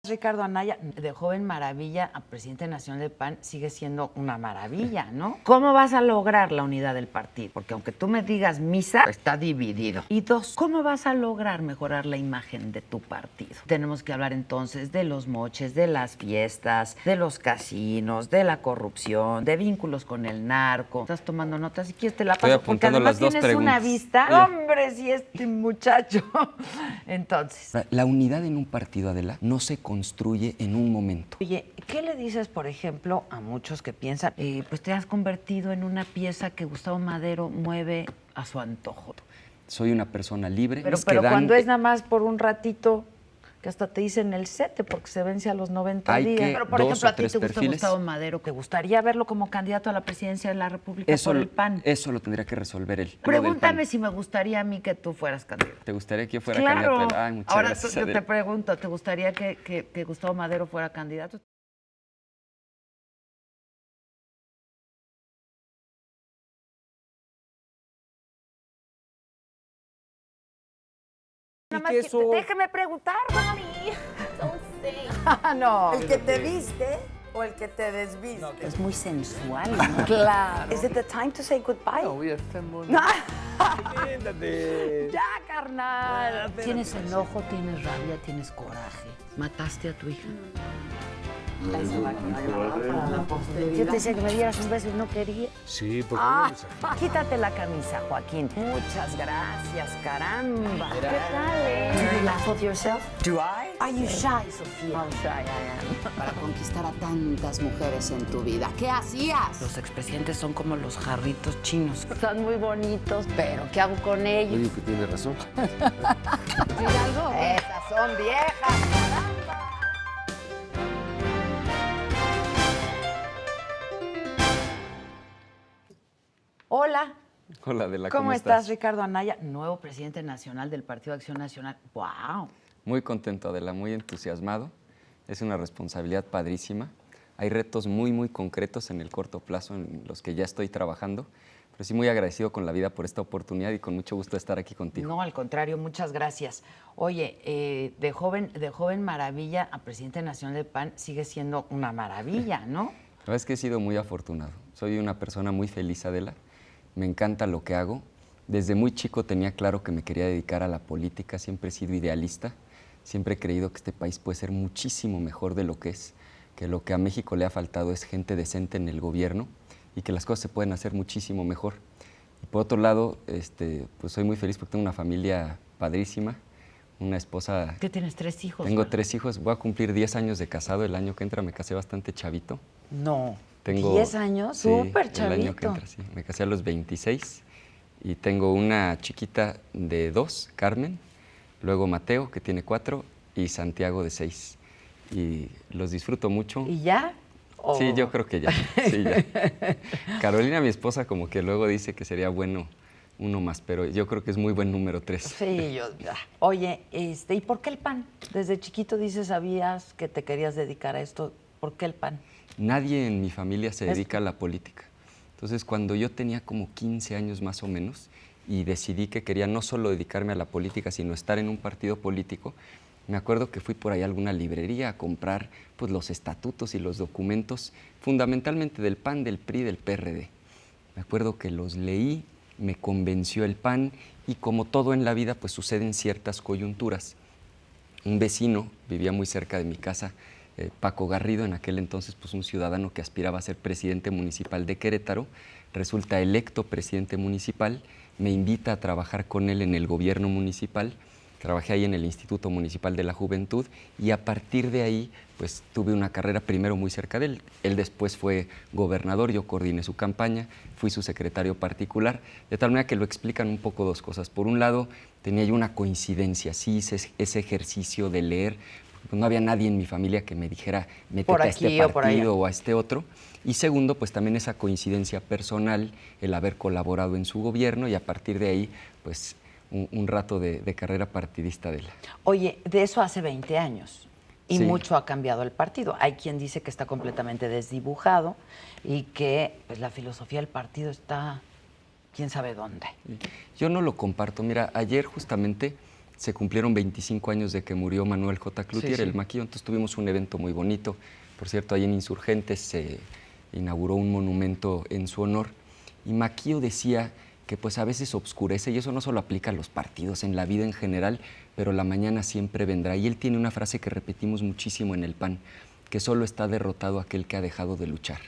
Ricardo Anaya, de joven maravilla a presidente nacional del PAN, sigue siendo una maravilla, ¿no? ¿Cómo vas a lograr la unidad del partido? Porque aunque tú me digas misa, está dividido. Y dos, ¿cómo vas a lograr mejorar la imagen de tu partido? Tenemos que hablar entonces de los moches, de las fiestas, de los casinos, de la corrupción, de vínculos con el narco. ¿Estás tomando notas? Si quieres te la paso. Estoy apuntando porque además las dos tienes preguntas. una vista. ¡Hombre, si este muchacho! Entonces, La unidad en un partido, Adela, no se construye en un momento. oye, ¿qué le dices, por ejemplo, a muchos que piensan, pues te has convertido en una pieza que Gustavo Madero mueve a su antojo? Soy una persona libre. Pero cuando es nada más por un ratito, que hasta te dicen el 7 porque se vence a los 90 Hay días. que Pero, por dos ejemplo, o a ti tres te gusta perfiles. Gustavo Madero, ¿te gustaría verlo como candidato a la presidencia de la República por el PAN? Eso lo tendría que resolver él. Pregúntame si me gustaría a mí que tú fueras candidato. ¿Te gustaría que yo fuera Claro. candidato? Ay, muchas Ahora gracias, yo te Adela. pregunto, ¿te gustaría que Gustavo Madero fuera candidato? Nada más déjeme preguntar, mami. Don't say. No. ¿El que te viste o el que te desviste? Es muy sensual, ¿no? Claro. Is it the time to say goodbye? No, we have 10 more No. minutes. Ya, carnal. ¿Tienes enojo, tienes rabia, tienes coraje? ¿Mataste a tu hija? Yo te decía que me dieras un beso y no quería. Sí, porque Quítate la camisa, Joaquín. Muchas gracias, caramba. ¿Qué tal, Do you laugh at yourself? Do I? Are you shy, Sofía? How shy I am. Para conquistar a tantas mujeres en tu vida, ¿qué hacías? Los expresidentes son como los jarritos chinos. Están muy bonitos, pero ¿qué hago con ellos? Oye, que tiene razón. Esas son viejas. Hola, Hola, Adela, ¿cómo estás, Ricardo Anaya? Nuevo presidente nacional del Partido Acción Nacional. ¡Wow! Muy contento, Adela, muy entusiasmado. Es una responsabilidad padrísima. Hay retos muy, muy concretos en el corto plazo en los que ya estoy trabajando. Pero sí muy agradecido con la vida por esta oportunidad y con mucho gusto estar aquí contigo. No, al contrario, muchas gracias. Oye, de joven maravilla a presidente nacional del PAN sigue siendo una maravilla, ¿no? La verdad es que he sido muy afortunado. Soy una persona muy feliz, Adela. Me encanta lo que hago. Desde muy chico tenía claro que me quería dedicar a la política. Siempre he sido idealista. Siempre he creído que este país puede ser muchísimo mejor de lo que es. Que lo que a México le ha faltado es gente decente en el gobierno y que las cosas se pueden hacer muchísimo mejor. Y por otro lado, pues soy muy feliz porque tengo una familia padrísima, una esposa. ¿Qué tienes? ¿3 hijos? Tengo ¿no? 3 hijos. Voy a cumplir 10 años de casado. El año que entra me casé bastante chavito. No. Tengo, 10 años, sí, súper el año que chavito. entra, sí. Me casé a los 26 y tengo una chiquita de 2, Carmen, luego Mateo, que tiene 4, y Santiago de 6. Y los disfruto mucho. ¿Y ya? ¿O? Sí, yo creo que ya. Sí, ya. Carolina, mi esposa, como que luego dice que sería bueno uno más, pero yo creo que es muy buen número 3. Sí, yo ya. Oye, ¿y por qué el PAN? Desde chiquito dices, sabías que te querías dedicar a esto. ¿Por qué el PAN? Nadie en mi familia se dedica a la política. Entonces, cuando yo tenía como 15 años más o menos y decidí que quería no solo dedicarme a la política, sino estar en un partido político, me acuerdo que fui por ahí a alguna librería a comprar pues, los estatutos y los documentos, fundamentalmente del PAN, del PRI, del PRD. Me acuerdo que los leí, me convenció el PAN y como todo en la vida, pues suceden ciertas coyunturas. Un vecino vivía muy cerca de mi casa, Paco Garrido, en aquel entonces pues un ciudadano que aspiraba a ser presidente municipal de Querétaro, resulta electo presidente municipal, me invita a trabajar con él en el gobierno municipal, trabajé ahí en el Instituto Municipal de la Juventud y a partir de ahí pues tuve una carrera primero muy cerca de él. Él después fue gobernador, yo coordiné su campaña, fui su secretario particular, de tal manera que lo explican un poco dos cosas. Por un lado, tenía yo una coincidencia, sí hice ese ejercicio de leer, pues no había nadie en mi familia que me dijera métete a este partido o a este otro. Y segundo, pues también esa coincidencia personal, el haber colaborado en su gobierno y a partir de ahí, pues un rato de carrera partidista de él. Oye, de eso hace 20 años y Sí. mucho ha cambiado el partido. Hay quien dice que está completamente desdibujado y que pues, la filosofía del partido está quién sabe dónde. Yo no lo comparto. Mira, ayer justamente se cumplieron 25 años de que murió Manuel J. Cloutier, Sí, sí. el Maquillo, entonces tuvimos un evento muy bonito. Por cierto, ahí en Insurgentes se inauguró un monumento en su honor. Y Maquillo decía que pues a veces obscurece, y eso no solo aplica a los partidos, en la vida en general, pero la mañana siempre vendrá. Y él tiene una frase que repetimos muchísimo en el PAN, que solo está derrotado aquel que ha dejado de luchar.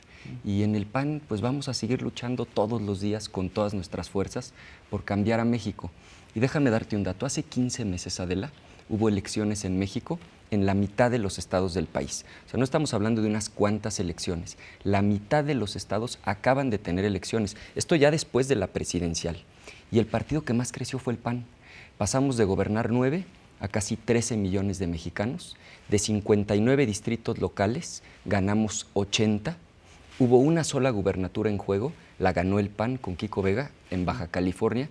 Y en el PAN pues vamos a seguir luchando todos los días con todas nuestras fuerzas por cambiar a México. Y déjame darte un dato, hace 15 meses, Adela, hubo elecciones en México en la mitad de los estados del país. O sea, no estamos hablando de unas cuantas elecciones. La mitad de los estados acaban de tener elecciones. Esto ya después de la presidencial. Y el partido que más creció fue el PAN. Pasamos de gobernar 9 a casi 13 millones de mexicanos. De 59 distritos locales, ganamos 80. Hubo una sola gubernatura en juego, la ganó el PAN con Kiko Vega en Baja California.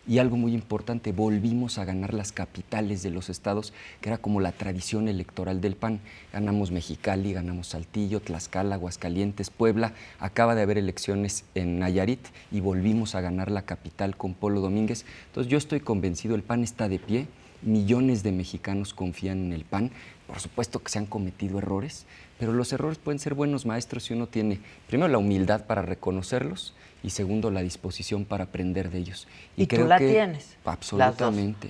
Y algo muy importante, volvimos a ganar las capitales de los estados, que era como la tradición electoral del PAN. Ganamos Mexicali, ganamos Saltillo, Tlaxcala, Aguascalientes, Puebla. Acaba de haber elecciones en Nayarit y volvimos a ganar la capital con Polo Domínguez. Entonces yo estoy convencido, el PAN está de pie, millones de mexicanos confían en el PAN. Por supuesto que se han cometido errores, pero los errores pueden ser buenos maestros si uno tiene, primero, la humildad para reconocerlos y segundo, la disposición para aprender de ellos. Y creo tú la que tienes. Absolutamente,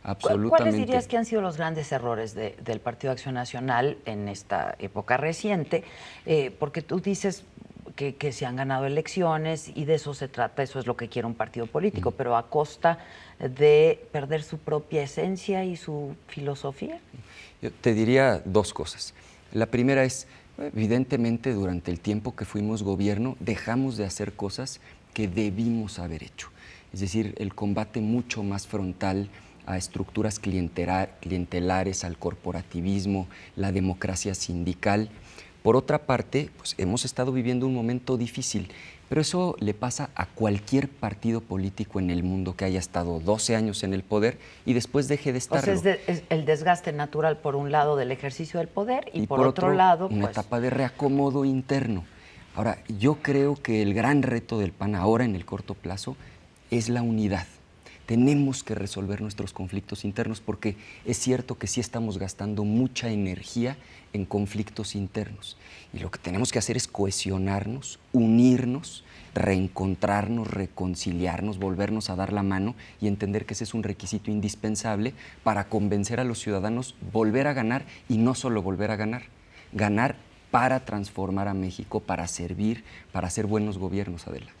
absolutamente. ¿Cuáles dirías que han sido los grandes errores del Partido Acción Nacional en esta época reciente? Porque tú dices que se han ganado elecciones y de eso se trata, eso es lo que quiere un partido político, pero a costa de perder su propia esencia y su filosofía. Yo te diría dos cosas. La primera es, evidentemente, durante el tiempo que fuimos gobierno, dejamos de hacer cosas que debimos haber hecho. Es decir, el combate mucho más frontal a estructuras clientelares, al corporativismo, la democracia sindical. Por otra parte, pues hemos estado viviendo un momento difícil, pero eso le pasa a cualquier partido político en el mundo que haya estado 12 años en el poder y después deje de estarlo. O sea, es el desgaste natural, por un lado, del ejercicio del poder y por otro lado, una pues, etapa de reacomodo interno. Ahora, yo creo que el gran reto del PAN ahora en el corto plazo es la unidad. Tenemos que resolver nuestros conflictos internos porque es cierto que sí estamos gastando mucha energía en conflictos internos. Y lo que tenemos que hacer es cohesionarnos, unirnos, reencontrarnos, reconciliarnos, volvernos a dar la mano y entender que ese es un requisito indispensable para convencer a los ciudadanos, volver a ganar y no solo volver a ganar, ganar para transformar a México, para servir, para hacer buenos gobiernos, Adela.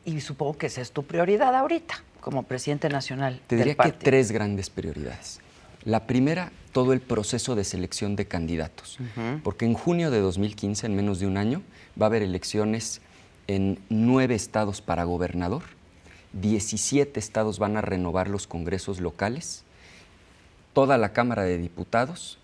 Y supongo que esa es tu prioridad ahorita, como presidente nacional Te del diría que partido. 3 grandes prioridades. La primera, todo el proceso de selección de candidatos, porque en junio de 2015, en menos de un año, va a haber elecciones en 9 estados para gobernador, 17 estados van a renovar los congresos locales, toda la Cámara de Diputados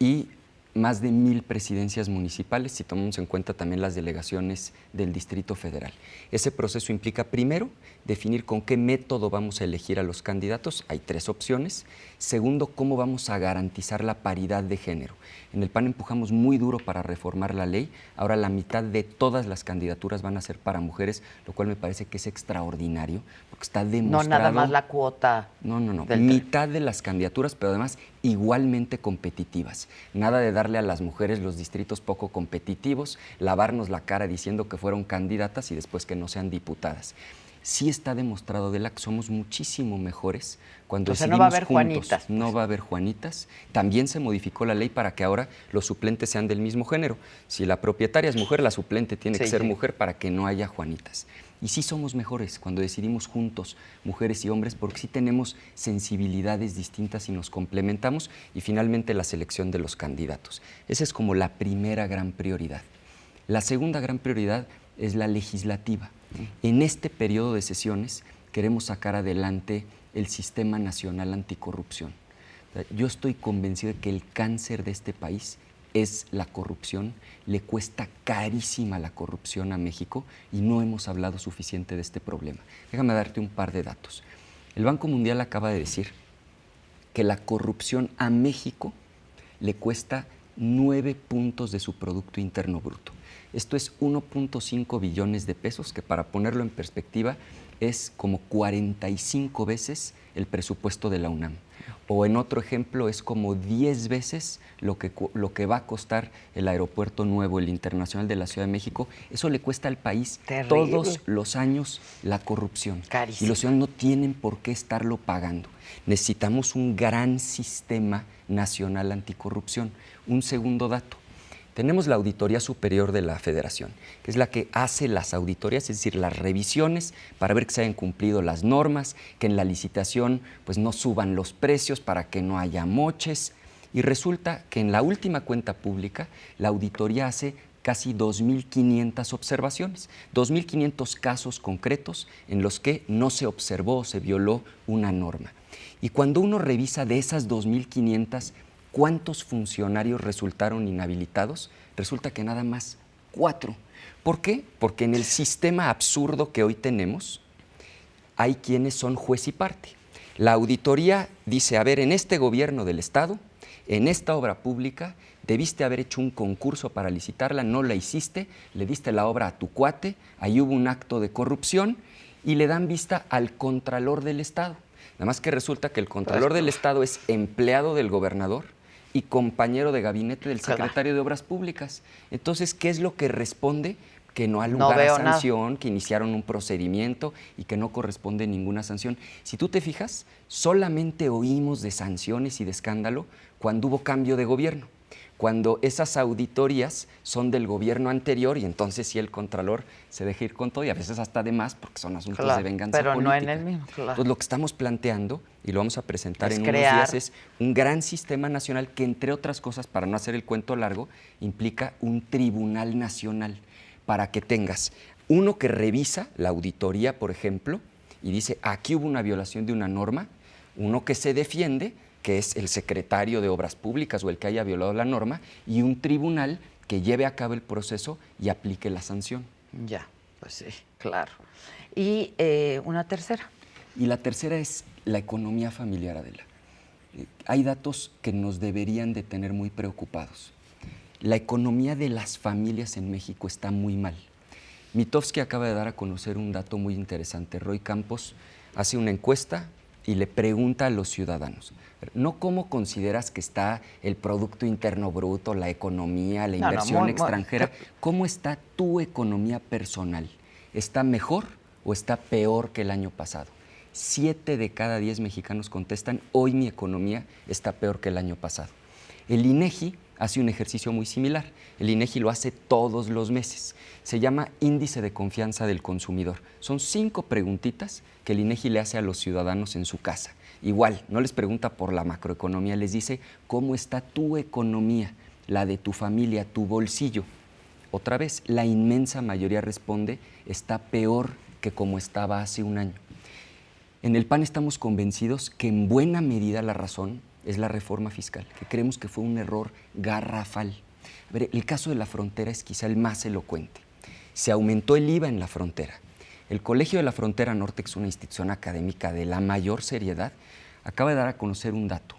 y más de 1000 presidencias municipales, si tomamos en cuenta también las delegaciones del Distrito Federal. Ese proceso implica, primero, definir con qué método vamos a elegir a los candidatos. Hay 3 opciones. Segundo, cómo vamos a garantizar la paridad de género. En el PAN empujamos muy duro para reformar la ley. Ahora la mitad de todas las candidaturas van a ser para mujeres, lo cual me parece que es extraordinario, porque está demostrado... No nada más la cuota. No. del Mitad de las candidaturas, pero además igualmente competitivas. Nada de darle a las mujeres los distritos poco competitivos, lavarnos la cara diciendo que fueron candidatas y después que no sean diputadas. Sí está demostrado, Adela, que somos muchísimo mejores cuando decidimos no va a haber juntos. Juanitas, pues. No va a haber Juanitas. También se modificó la ley para que ahora los suplentes sean del mismo género. Si la propietaria es mujer, la suplente tiene que ser mujer para que no haya Juanitas. Y sí somos mejores cuando decidimos juntos, mujeres y hombres, porque sí tenemos sensibilidades distintas y nos complementamos. Y finalmente la selección de los candidatos. Esa es como la primera gran prioridad. La segunda gran prioridad es la legislativa. En este periodo de sesiones queremos sacar adelante el Sistema Nacional Anticorrupción. Yo estoy convencido de que el cáncer de este país es la corrupción, le cuesta carísima la corrupción a México y no hemos hablado suficiente de este problema. Déjame darte un par de datos. El Banco Mundial acaba de decir que la corrupción a México le cuesta 9 puntos de su Producto Interno Bruto. Esto es 1.5 billones de pesos, que para ponerlo en perspectiva es como 45 veces el presupuesto de la UNAM. O en otro ejemplo es como 10 veces lo que va a costar el aeropuerto nuevo, el Internacional de la Ciudad de México. Eso le cuesta al país todos los años la corrupción. Carísimo. Y los ciudadanos no tienen por qué estarlo pagando. Necesitamos un gran sistema nacional anticorrupción. Un segundo dato. Tenemos la Auditoría Superior de la Federación, que es la que hace las auditorías, es decir, las revisiones para ver que se hayan cumplido las normas, que en la licitación pues, no suban los precios para que no haya moches. Y resulta que en la última cuenta pública, la auditoría hace casi 2.500 observaciones, 2.500 casos concretos en los que no se observó o se violó una norma. Y cuando uno revisa de esas 2.500, ¿cuántos funcionarios resultaron inhabilitados? Resulta que nada más 4. ¿Por qué? Porque en el sistema absurdo que hoy tenemos hay quienes son juez y parte. La auditoría dice, a ver, en este gobierno del Estado, en esta obra pública, debiste haber hecho un concurso para licitarla, no la hiciste, le diste la obra a tu cuate, ahí hubo un acto de corrupción y le dan vista al Contralor del Estado. Nada más que resulta que el Contralor del Estado es empleado del gobernador y compañero de gabinete del secretario de Obras Públicas. Entonces, ¿qué es lo que responde? Que no ha lugar a sanción, que iniciaron un procedimiento y que no corresponde ninguna sanción. Si tú te fijas, solamente oímos de sanciones y de escándalo cuando hubo cambio de gobierno, cuando esas auditorías son del gobierno anterior y entonces sí el Contralor se deja ir con todo y a veces hasta de más porque son asuntos de venganza pero política. no en el mismo, claro. Entonces lo que estamos planteando, y lo vamos a presentar en unos días, es un gran sistema nacional que, entre otras cosas, para no hacer el cuento largo, implica un tribunal nacional para que tengas uno que revisa la auditoría, por ejemplo, y dice, aquí hubo una violación de una norma, uno que se defiende, que es el secretario de Obras Públicas o el que haya violado la norma, y un tribunal que lleve a cabo el proceso y aplique la sanción. Ya, pues sí, claro. Y una tercera. Y la tercera es la economía familiar, Adela. Hay datos que nos deberían de tener muy preocupados. La economía de las familias en México está muy mal. Mitofsky acaba de dar a conocer un dato muy interesante. Roy Campos hace una encuesta y le pregunta a los ciudadanos, no cómo consideras que está el Producto Interno Bruto, la economía, la inversión extranjera, ¿cómo está tu economía personal? ¿Está mejor o está peor que el año pasado? 7 de cada 10 mexicanos contestan, hoy mi economía está peor que el año pasado. El INEGI hace un ejercicio muy similar. El INEGI lo hace todos los meses. Se llama Índice de Confianza del Consumidor. Son 5 preguntitas que el INEGI le hace a los ciudadanos en su casa. Igual, no les pregunta por la macroeconomía, les dice cómo está tu economía, la de tu familia, tu bolsillo. Otra vez, la inmensa mayoría responde, está peor que como estaba hace un año. En el PAN estamos convencidos que en buena medida la razón es la reforma fiscal, que creemos que fue un error garrafal. A ver, el caso de la frontera es quizá el más elocuente. Se aumentó el IVA en la frontera. El Colegio de la Frontera Norte, que es una institución académica de la mayor seriedad, acaba de dar a conocer un dato.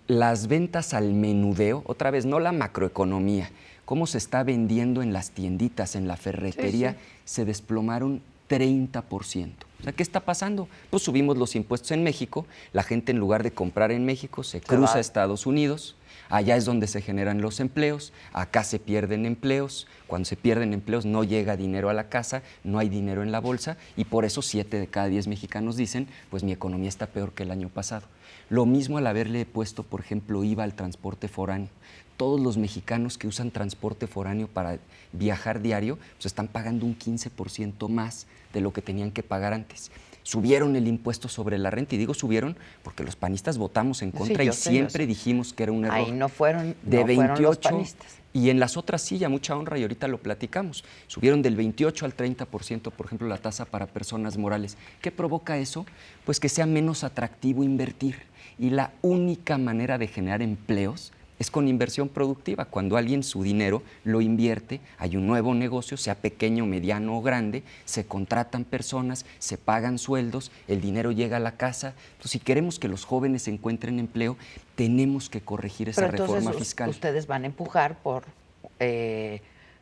Las ventas al menudeo, otra vez, no la macroeconomía, cómo se está vendiendo en las tienditas, en la ferretería, se desplomaron 30%. O sea, ¿qué está pasando? Pues subimos los impuestos en México, la gente en lugar de comprar en México se cruza a Estados Unidos, allá es donde se generan los empleos, acá se pierden empleos, cuando se pierden empleos no llega dinero a la casa, no hay dinero en la bolsa y por eso 7 de cada 10 mexicanos dicen, pues mi economía está peor que el año pasado. Lo mismo al haberle puesto, por ejemplo, IVA al transporte foráneo. Todos los mexicanos que usan transporte foráneo para viajar diario, pues están pagando un 15% más de lo que tenían que pagar antes. Subieron el impuesto sobre la renta, y digo subieron porque los panistas votamos en contra y siempre dijimos que era un error. Ahí no fueron, de 28 los panistas. Y en las otras sí, a mucha honra, y ahorita lo platicamos. Subieron del 28 al 30%, por ejemplo, la tasa para personas morales. ¿Qué provoca eso? Pues que sea menos atractivo invertir. Y la única manera de generar empleos es con inversión productiva. Cuando alguien su dinero lo invierte, hay un nuevo negocio, sea pequeño, mediano o grande, se contratan personas, se pagan sueldos, el dinero llega a la casa. Entonces, si queremos que los jóvenes encuentren empleo, tenemos que corregir esa reforma fiscal. Ustedes van a empujar por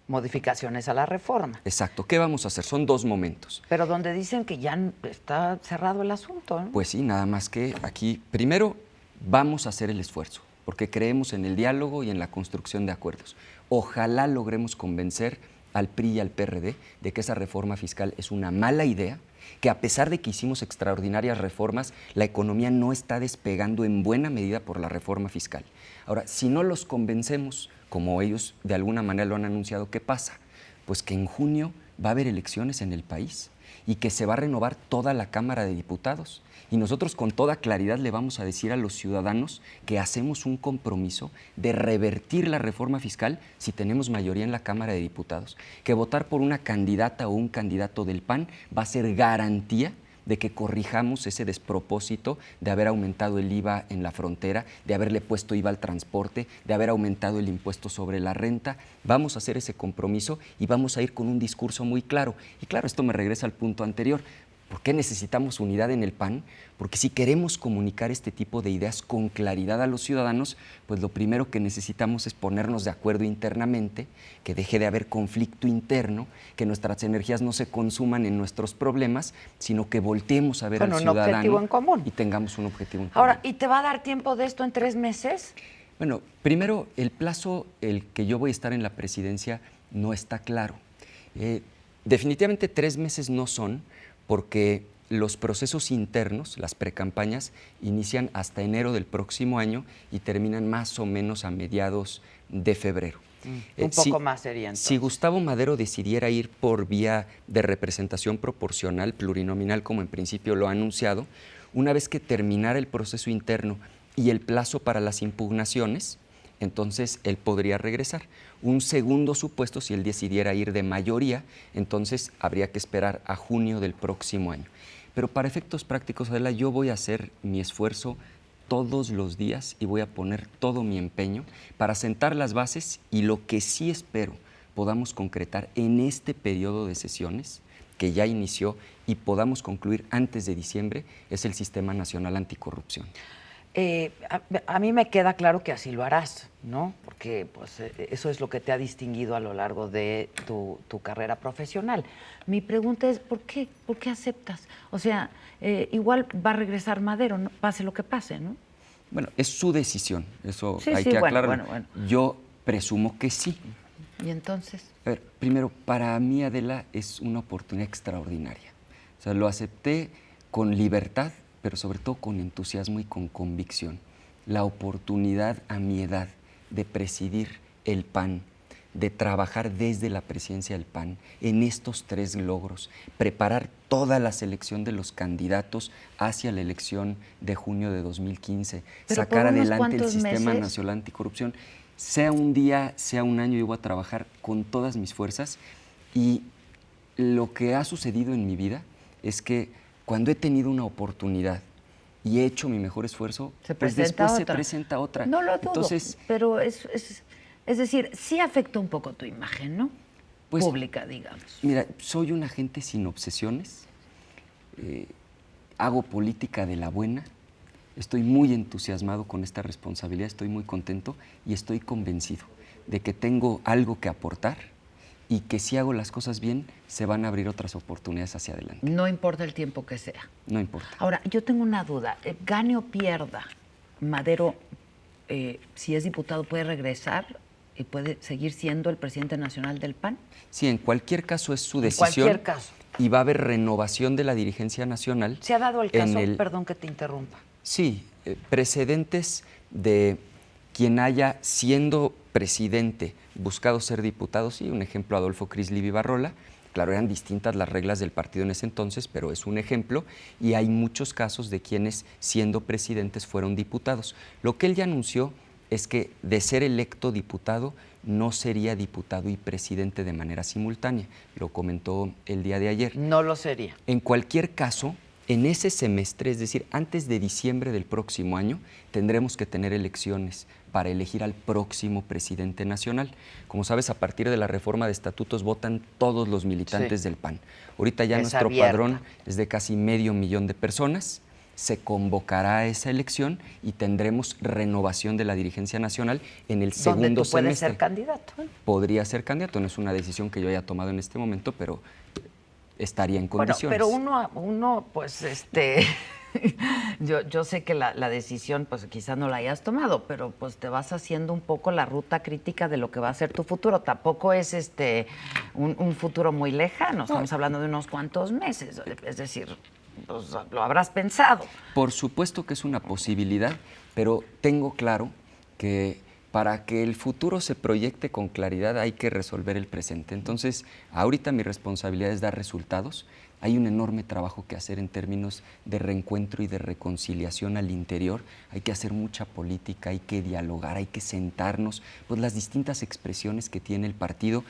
modificaciones a la reforma. Exacto. ¿Qué vamos a hacer? Son 2 momentos. Pero donde dicen que ya está cerrado el asunto, ¿no? Pues sí, nada más que aquí, primero, vamos a hacer el esfuerzo, porque creemos en el diálogo y en la construcción de acuerdos. Ojalá logremos convencer al PRI y al PRD de que esa reforma fiscal es una mala idea, que a pesar de que hicimos extraordinarias reformas, la economía no está despegando en buena medida por la reforma fiscal. Ahora, si no los convencemos, como ellos de alguna manera lo han anunciado, ¿qué pasa? Pues que en junio va a haber elecciones en el país y que se va a renovar toda la Cámara de Diputados. Y nosotros con toda claridad le vamos a decir a los ciudadanos que hacemos un compromiso de revertir la reforma fiscal si tenemos mayoría en la Cámara de Diputados, que votar por una candidata o un candidato del PAN va a ser garantía de que corrijamos ese despropósito de haber aumentado el IVA en la frontera, de haberle puesto IVA al transporte, de haber aumentado el impuesto sobre la renta. Vamos a hacer ese compromiso y vamos a ir con un discurso muy claro. Y claro, esto me regresa al punto anterior. ¿Por qué necesitamos unidad en el PAN? Porque si queremos comunicar este tipo de ideas con claridad a los ciudadanos, pues lo primero que necesitamos es ponernos de acuerdo internamente, que deje de haber conflicto interno, que nuestras energías no se consuman en nuestros problemas, sino que volteemos a ver al ciudadano un objetivo en común. Y tengamos un objetivo en común. Ahora, ¿y te va a dar tiempo de esto en 3 meses? Bueno, primero, el plazo el que yo voy a estar en la presidencia no está claro. Definitivamente 3 meses no son, porque los procesos internos, las precampañas, inician hasta enero del próximo año y terminan más o menos a mediados de febrero. Un poco más sería entonces. Si Gustavo Madero decidiera ir por vía de representación proporcional, plurinominal, como en principio lo ha anunciado, una vez que terminara el proceso interno y el plazo para las impugnaciones, entonces él podría regresar. Un segundo supuesto, si él decidiera ir de mayoría, entonces habría que esperar a junio del próximo año. Pero para efectos prácticos, Adela, yo voy a hacer mi esfuerzo todos los días y voy a poner todo mi empeño para sentar las bases, y lo que sí espero podamos concretar en este periodo de sesiones que ya inició y podamos concluir antes de diciembre es el Sistema Nacional Anticorrupción. A mí me queda claro que así lo harás, ¿no? Porque pues, eso es lo que te ha distinguido a lo largo de tu carrera profesional. Mi pregunta es, ¿por qué aceptas? O sea, igual va a regresar Madero, ¿no? Pase lo que pase, ¿no? Bueno, es su decisión, eso Sí, hay sí, que bueno, aclararlo. bueno. Yo presumo que sí. ¿Y entonces? A ver, primero, para mí, Adela, es una oportunidad extraordinaria. O sea, lo acepté con libertad, pero sobre todo con entusiasmo y con convicción. La oportunidad a mi edad de presidir el PAN, de trabajar desde la presidencia del PAN en estos 3 logros, preparar toda la selección de los candidatos hacia la elección de junio de 2015, Pero sacar por unos adelante el cuantos Sistema meses. Nacional Anticorrupción. Sea un día, sea un año, yo voy a trabajar con todas mis fuerzas, y lo que ha sucedido en mi vida es que cuando he tenido una oportunidad y he hecho mi mejor esfuerzo, pues después se presenta otra. No lo dudo, Entonces, pero es decir, sí afecta un poco tu imagen, ¿no? Pues, Pública, digamos. Mira, soy una gente sin obsesiones, hago política de la buena, estoy muy entusiasmado con esta responsabilidad, estoy muy contento y estoy convencido de que tengo algo que aportar y que si hago las cosas bien, se van a abrir otras oportunidades hacia adelante. No importa el tiempo que sea. No importa. Ahora, yo tengo una duda. Gane o pierda, Madero, si es diputado, ¿puede regresar y puede seguir siendo el presidente nacional del PAN? Sí, en cualquier caso es su En decisión. cualquier caso. Y va a haber renovación de la dirigencia nacional. ¿Se ha dado el caso, en perdón que te interrumpa? Sí, precedentes de quien haya, siendo presidente, buscado ser diputado. Sí, un ejemplo, Adolfo Crisli Vivarrola. Claro, eran distintas las reglas del partido en ese entonces, pero es un ejemplo, y hay muchos casos de quienes, siendo presidentes, fueron diputados. Lo que él ya anunció es que, de ser electo diputado, no sería diputado y presidente de manera simultánea. Lo comentó el día de ayer. No lo sería. En cualquier caso, En ese semestre, es decir, antes de diciembre del próximo año, tendremos que tener elecciones para elegir al próximo presidente nacional. Como sabes, a partir de la reforma de estatutos votan todos los militantes del PAN. Ahorita ya nuestro padrón es de casi 500,000 de personas. Se convocará a esa elección y tendremos renovación de la dirigencia nacional en el segundo Donde tú semestre. puedes ser candidato. Podría ser candidato, no es una decisión que yo haya tomado en este momento, pero estaría en Bueno, condiciones. pero uno pues yo sé que la decisión pues quizás no la hayas tomado, pero pues te vas haciendo un poco la ruta crítica de lo que va a ser tu futuro. Tampoco es un futuro muy lejano, estamos hablando de unos cuantos meses, es decir, pues, lo habrás pensado. Por supuesto que es una posibilidad, pero tengo claro que para que el futuro se proyecte con claridad hay que resolver el presente. Entonces, ahorita mi responsabilidad es dar resultados. Hay un enorme trabajo que hacer en términos de reencuentro y de reconciliación al interior. Hay que hacer mucha política, hay que dialogar, hay que sentarnos, pues las distintas expresiones que tiene el partido.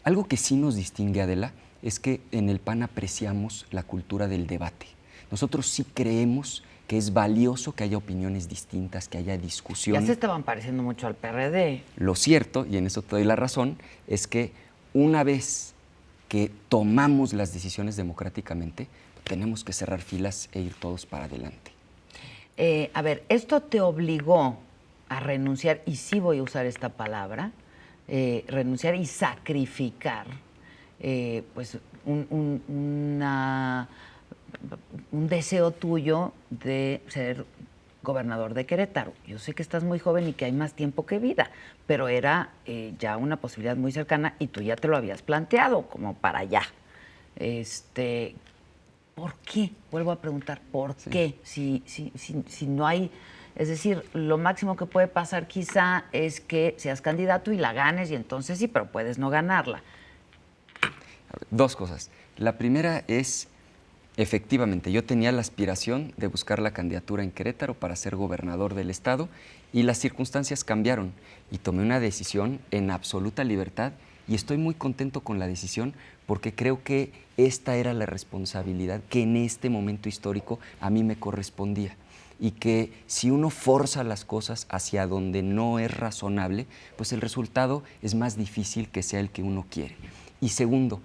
Algo que sí nos distingue, Adela, es que en el PAN apreciamos la cultura del debate. Nosotros sí creemos que es valioso que haya opiniones distintas, que haya discusión. Ya se estaban pareciendo mucho al PRD. Lo cierto, y en eso te doy la razón, es que una vez que tomamos las decisiones democráticamente, tenemos que cerrar filas e ir todos para adelante. A ver, ¿esto te obligó a renunciar, y sí voy a usar esta palabra, renunciar y sacrificar pues un deseo tuyo de ser gobernador de Querétaro? Yo sé que estás muy joven y que hay más tiempo que vida, pero era ya una posibilidad muy cercana y tú ya te lo habías planteado como para allá. ¿Por qué? Vuelvo a preguntar, ¿por qué? Si no hay... Es decir, lo máximo que puede pasar quizá es que seas candidato y la ganes, y entonces sí, pero puedes no ganarla. Dos cosas. La primera es, efectivamente, yo tenía la aspiración de buscar la candidatura en Querétaro para ser gobernador del estado y las circunstancias cambiaron y tomé una decisión en absoluta libertad y estoy muy contento con la decisión porque creo que esta era la responsabilidad que en este momento histórico a mí me correspondía y que si uno forza las cosas hacia donde no es razonable, pues el resultado es más difícil que sea el que uno quiere. Y segundo,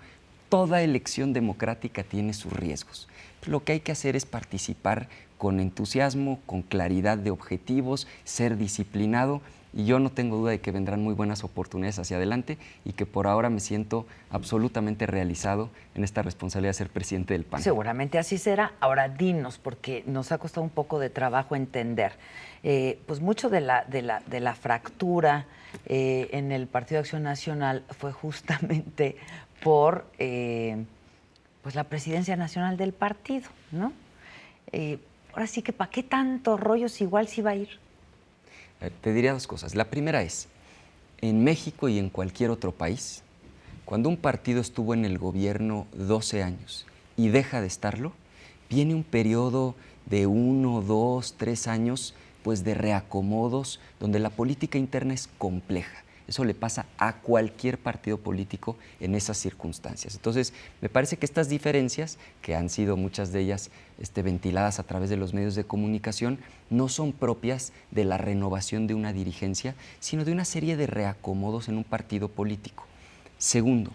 toda elección democrática tiene sus riesgos. Lo que hay que hacer es participar con entusiasmo, con claridad de objetivos, ser disciplinado y yo no tengo duda de que vendrán muy buenas oportunidades hacia adelante y que por ahora me siento absolutamente realizado en esta responsabilidad de ser presidente del PAN. Seguramente así será. Ahora dinos, porque nos ha costado un poco de trabajo entender, pues mucho de la fractura en el Partido de Acción Nacional fue justamente por pues la presidencia nacional del partido, ¿no? Ahora sí que ¿para qué tantos rollos igual si va a ir? Te diría dos cosas. La primera es, en México y en cualquier otro país, cuando un partido estuvo en el gobierno 12 años y deja de estarlo, viene un periodo de 1, 2, 3 años pues de reacomodos donde la política interna es compleja. Eso le pasa a cualquier partido político en esas circunstancias. Entonces, me parece que estas diferencias, que han sido muchas de ellas ventiladas a través de los medios de comunicación, no son propias de la renovación de una dirigencia, sino de una serie de reacomodos en un partido político. Segundo,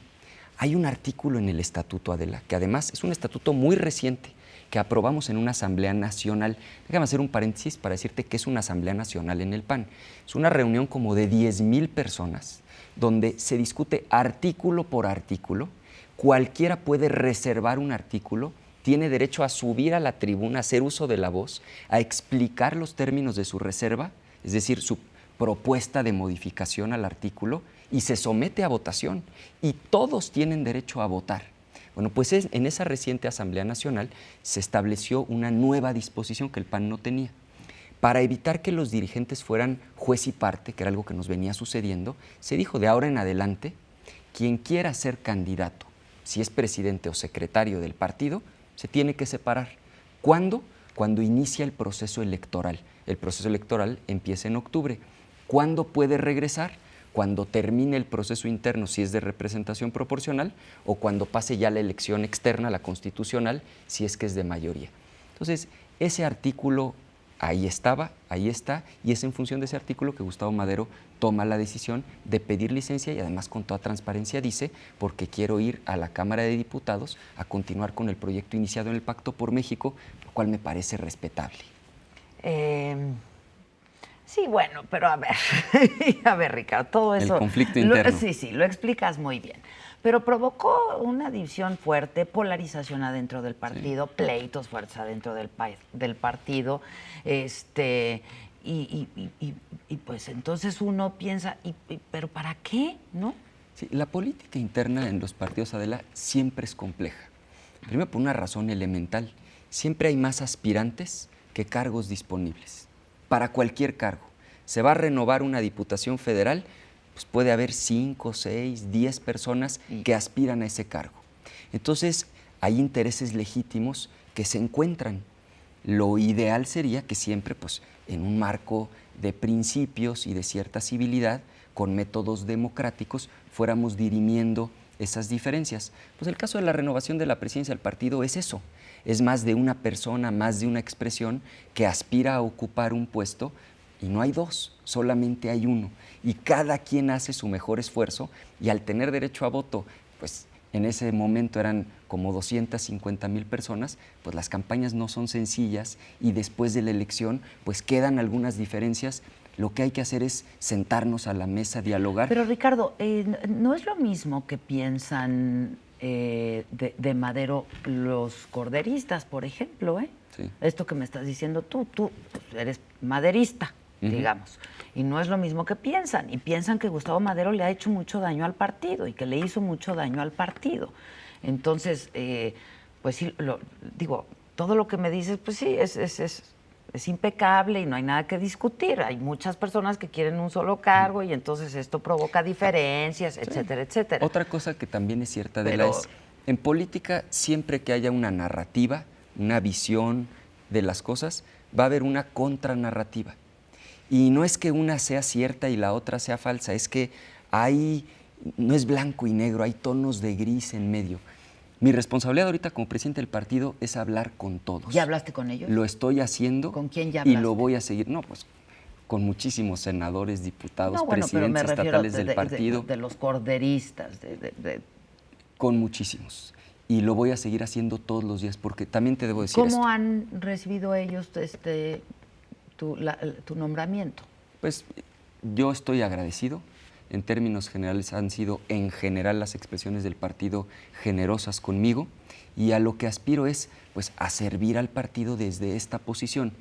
hay un artículo en el Estatuto, Adela, que además es un estatuto muy reciente, que aprobamos en una Asamblea Nacional. Déjame hacer un paréntesis para decirte que es una Asamblea Nacional en el PAN. Es una reunión como de 10,000 personas, donde se discute artículo por artículo. Cualquiera puede reservar un artículo, tiene derecho a subir a la tribuna, a hacer uso de la voz, a explicar los términos de su reserva, es decir, su propuesta de modificación al artículo, y se somete a votación. Y todos tienen derecho a votar. Bueno, pues en esa reciente Asamblea Nacional se estableció una nueva disposición que el PAN no tenía. Para evitar que los dirigentes fueran juez y parte, que era algo que nos venía sucediendo, se dijo de ahora en adelante, quien quiera ser candidato, si es presidente o secretario del partido, se tiene que separar. ¿Cuándo? Cuando inicia el proceso electoral. El proceso electoral empieza en octubre. ¿Cuándo puede regresar? Cuando termine el proceso interno, si es de representación proporcional, o cuando pase ya la elección externa, la constitucional, si es que es de mayoría. Entonces, ese artículo ahí estaba, ahí está, y es en función de ese artículo que Gustavo Madero toma la decisión de pedir licencia y además con toda transparencia dice, porque quiero ir a la Cámara de Diputados a continuar con el proyecto iniciado en el Pacto por México, lo cual me parece respetable. Sí, bueno, pero a ver, a ver, Ricardo, todo eso... El conflicto interno. Sí, lo explicas muy bien. Pero provocó una división fuerte, polarización adentro del partido, pleitos fuertes adentro del partido, y pues entonces uno piensa, ¿pero para qué? ¿No? Sí, la política interna en los partidos, Adela, siempre es compleja. Primero por una razón elemental. Siempre hay más aspirantes que cargos disponibles. Para cualquier cargo. Se va a renovar una diputación federal, pues puede haber 5, 6, 10 personas que aspiran a ese cargo. Entonces, hay intereses legítimos que se encuentran. Lo ideal sería que siempre, pues, en un marco de principios y de cierta civilidad, con métodos democráticos, fuéramos dirimiendo esas diferencias. Pues el caso de la renovación de la presidencia del partido es eso. Es más de una persona, más de una expresión que aspira a ocupar un puesto y no hay dos, solamente hay uno. Y cada quien hace su mejor esfuerzo y al tener derecho a voto, pues en ese momento eran como 250,000 personas, pues las campañas no son sencillas y después de la elección pues quedan algunas diferencias. Lo que hay que hacer es sentarnos a la mesa, dialogar. Pero Ricardo, no es lo mismo que piensan de Madero los corderistas, por ejemplo, ¿eh? Sí. Esto que me estás diciendo tú pues, eres maderista, digamos, y no es lo mismo que piensan, y piensan que Gustavo Madero le ha hecho mucho daño al partido y que le hizo mucho daño al partido. Entonces, pues sí, digo, todo lo que me dices, pues sí, es impecable y no hay nada que discutir. Hay muchas personas que quieren un solo cargo y entonces esto provoca diferencias, etcétera, etcétera. Otra cosa que también es cierta, Adela, es en política siempre que haya una narrativa, una visión de las cosas, va a haber una contranarrativa. Y no es que una sea cierta y la otra sea falsa, es que no es blanco y negro, hay tonos de gris en medio. Mi responsabilidad ahorita como presidente del partido es hablar con todos. ¿Ya hablaste con ellos? Lo estoy haciendo. ¿Con quién ya y hablaste? lo voy a seguir. No, pues con muchísimos senadores, diputados, No, bueno, pero me presidentes refiero estatales del partido. de los corderistas. Con muchísimos. Y lo voy a seguir haciendo todos los días, porque también te debo decir ¿Cómo han recibido ellos tu nombramiento? Pues yo estoy agradecido. En términos generales han sido en general las expresiones del partido generosas conmigo y a lo que aspiro es pues a servir al partido desde esta posición.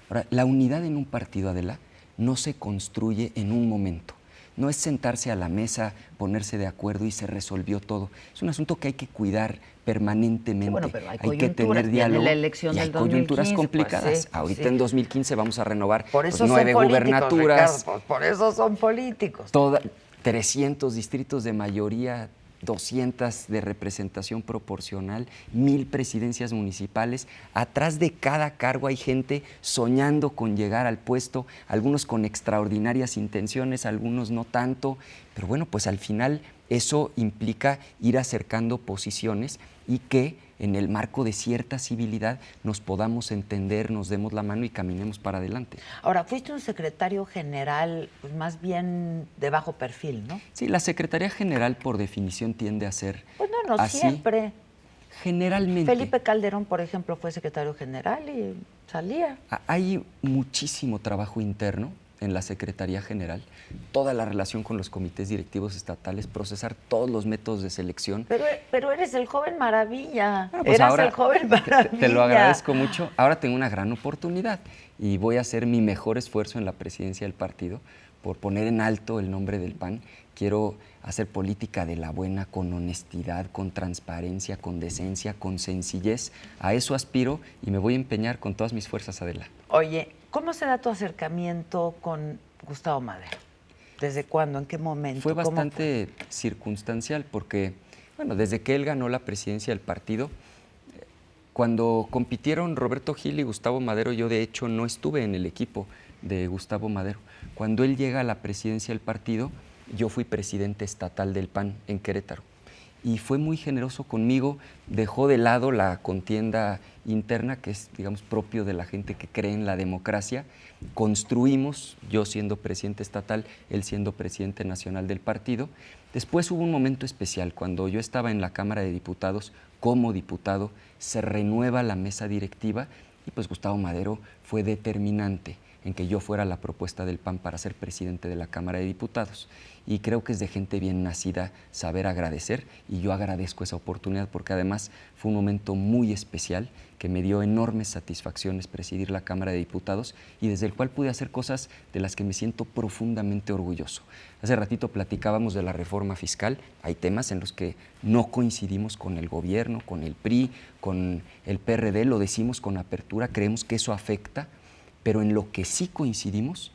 Ahora, la unidad en un partido, Adela, no se construye en un momento. No es sentarse a la mesa, ponerse de acuerdo y se resolvió todo. Es un asunto que hay que cuidar permanentemente. Sí, bueno, pero hay que tener viene diálogo. la elección y hay del 2015, coyunturas complicadas. pues, sí, Ahorita sí. en 2015 vamos a renovar Por eso pues, 9 son políticos, gubernaturas. Ricardo, pues, por eso son políticos. 300 distritos de mayoría, 200 de representación proporcional, 1,000 presidencias municipales. Atrás de cada cargo hay gente soñando con llegar al puesto, algunos con extraordinarias intenciones, algunos no tanto. Pero bueno, pues al final eso implica ir acercando posiciones y que en el marco de cierta civilidad nos podamos entender, nos demos la mano y caminemos para adelante. Ahora, fuiste un secretario general pues, más bien de bajo perfil, ¿no? Sí, la Secretaría General por definición tiende a ser Pues no así. siempre. Generalmente. Felipe Calderón, por ejemplo, fue secretario general y salía. Hay muchísimo trabajo interno en la Secretaría General, toda la relación con los comités directivos estatales, procesar todos los métodos de selección. Pero eres el joven maravilla. Bueno, pues Eras ahora el joven maravilla. te lo agradezco mucho. Ahora tengo una gran oportunidad y voy a hacer mi mejor esfuerzo en la presidencia del partido por poner en alto el nombre del PAN. Quiero hacer política de la buena, con honestidad, con transparencia, con decencia, con sencillez. A eso aspiro y me voy a empeñar con todas mis fuerzas, Adela. Oye, ¿cómo se da tu acercamiento con Gustavo Madero? ¿Desde cuándo? ¿En qué momento? Fue ¿Cómo bastante circunstancial porque, bueno, desde que él ganó la presidencia del partido, cuando compitieron Roberto Gil y Gustavo Madero, yo de hecho no estuve en el equipo de Gustavo Madero. Cuando él llega a la presidencia del partido, yo fui presidente estatal del PAN en Querétaro. y fue muy generoso conmigo, dejó de lado la contienda interna, que es, digamos, propio de la gente que cree en la democracia. Construimos, yo siendo presidente estatal, él siendo presidente nacional del partido. Después hubo un momento especial, cuando yo estaba en la Cámara de Diputados como diputado, se renueva la mesa directiva y pues Gustavo Madero fue determinante en que yo fuera la propuesta del PAN para ser presidente de la Cámara de Diputados. Y creo que es de gente bien nacida saber agradecer, y yo agradezco esa oportunidad porque además fue un momento muy especial que me dio enormes satisfacciones presidir la Cámara de Diputados y desde el cual pude hacer cosas de las que me siento profundamente orgulloso. Hace ratito platicábamos de la reforma fiscal, hay temas en los que no coincidimos con el gobierno, con el PRI, con el PRD, lo decimos con apertura, creemos que eso afecta, pero en lo que sí coincidimos,